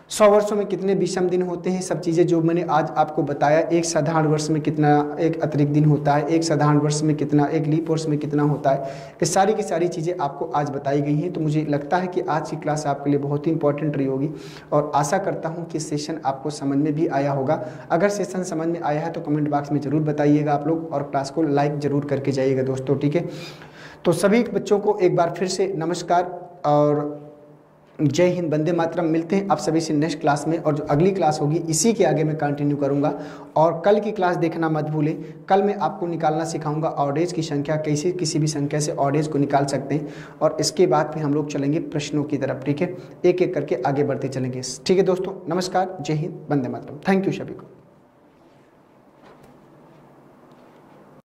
100 वर्षों में कितने विषम दिन होते हैं, सब चीज़ें जो मैंने आज आपको बताया। एक साधारण वर्ष में कितना एक अतिरिक्त दिन होता है, एक साधारण वर्ष में कितना, एक लीप वर्ष में कितना होता है, ये सारी की सारी चीज़ें आपको आज बताई गई हैं। तो मुझे लगता है कि आज की क्लास आपके लिए बहुत ही इंपॉर्टेंट रही होगी और आशा करता हूँ कि सेशन आपको समझ में भी आया होगा। अगर सेशन समझ में आया है तो कमेंट बॉक्स में ज़रूर बताइएगा आप लोग, और क्लास को लाइक ज़रूर करके जाइएगा दोस्तों, ठीक है। तो सभी बच्चों को एक बार फिर से नमस्कार और जय हिंद, वंदे मातरम। मिलते हैं आप सभी से नेक्स्ट क्लास में, और जो अगली क्लास होगी इसी के आगे मैं कंटिन्यू करूंगा। और कल की क्लास देखना मत भूलें, कल मैं आपको निकालना सिखाऊंगा ऑडेज की संख्या, कैसे किसी भी संख्या से ऑडेज को निकाल सकते हैं। और इसके बाद फिर हम लोग चलेंगे प्रश्नों की तरफ, ठीक है। एक एक करके आगे बढ़ते चलेंगे, ठीक है दोस्तों। नमस्कार, जय हिंद, वंदे मातरम। थैंक यू सभी को।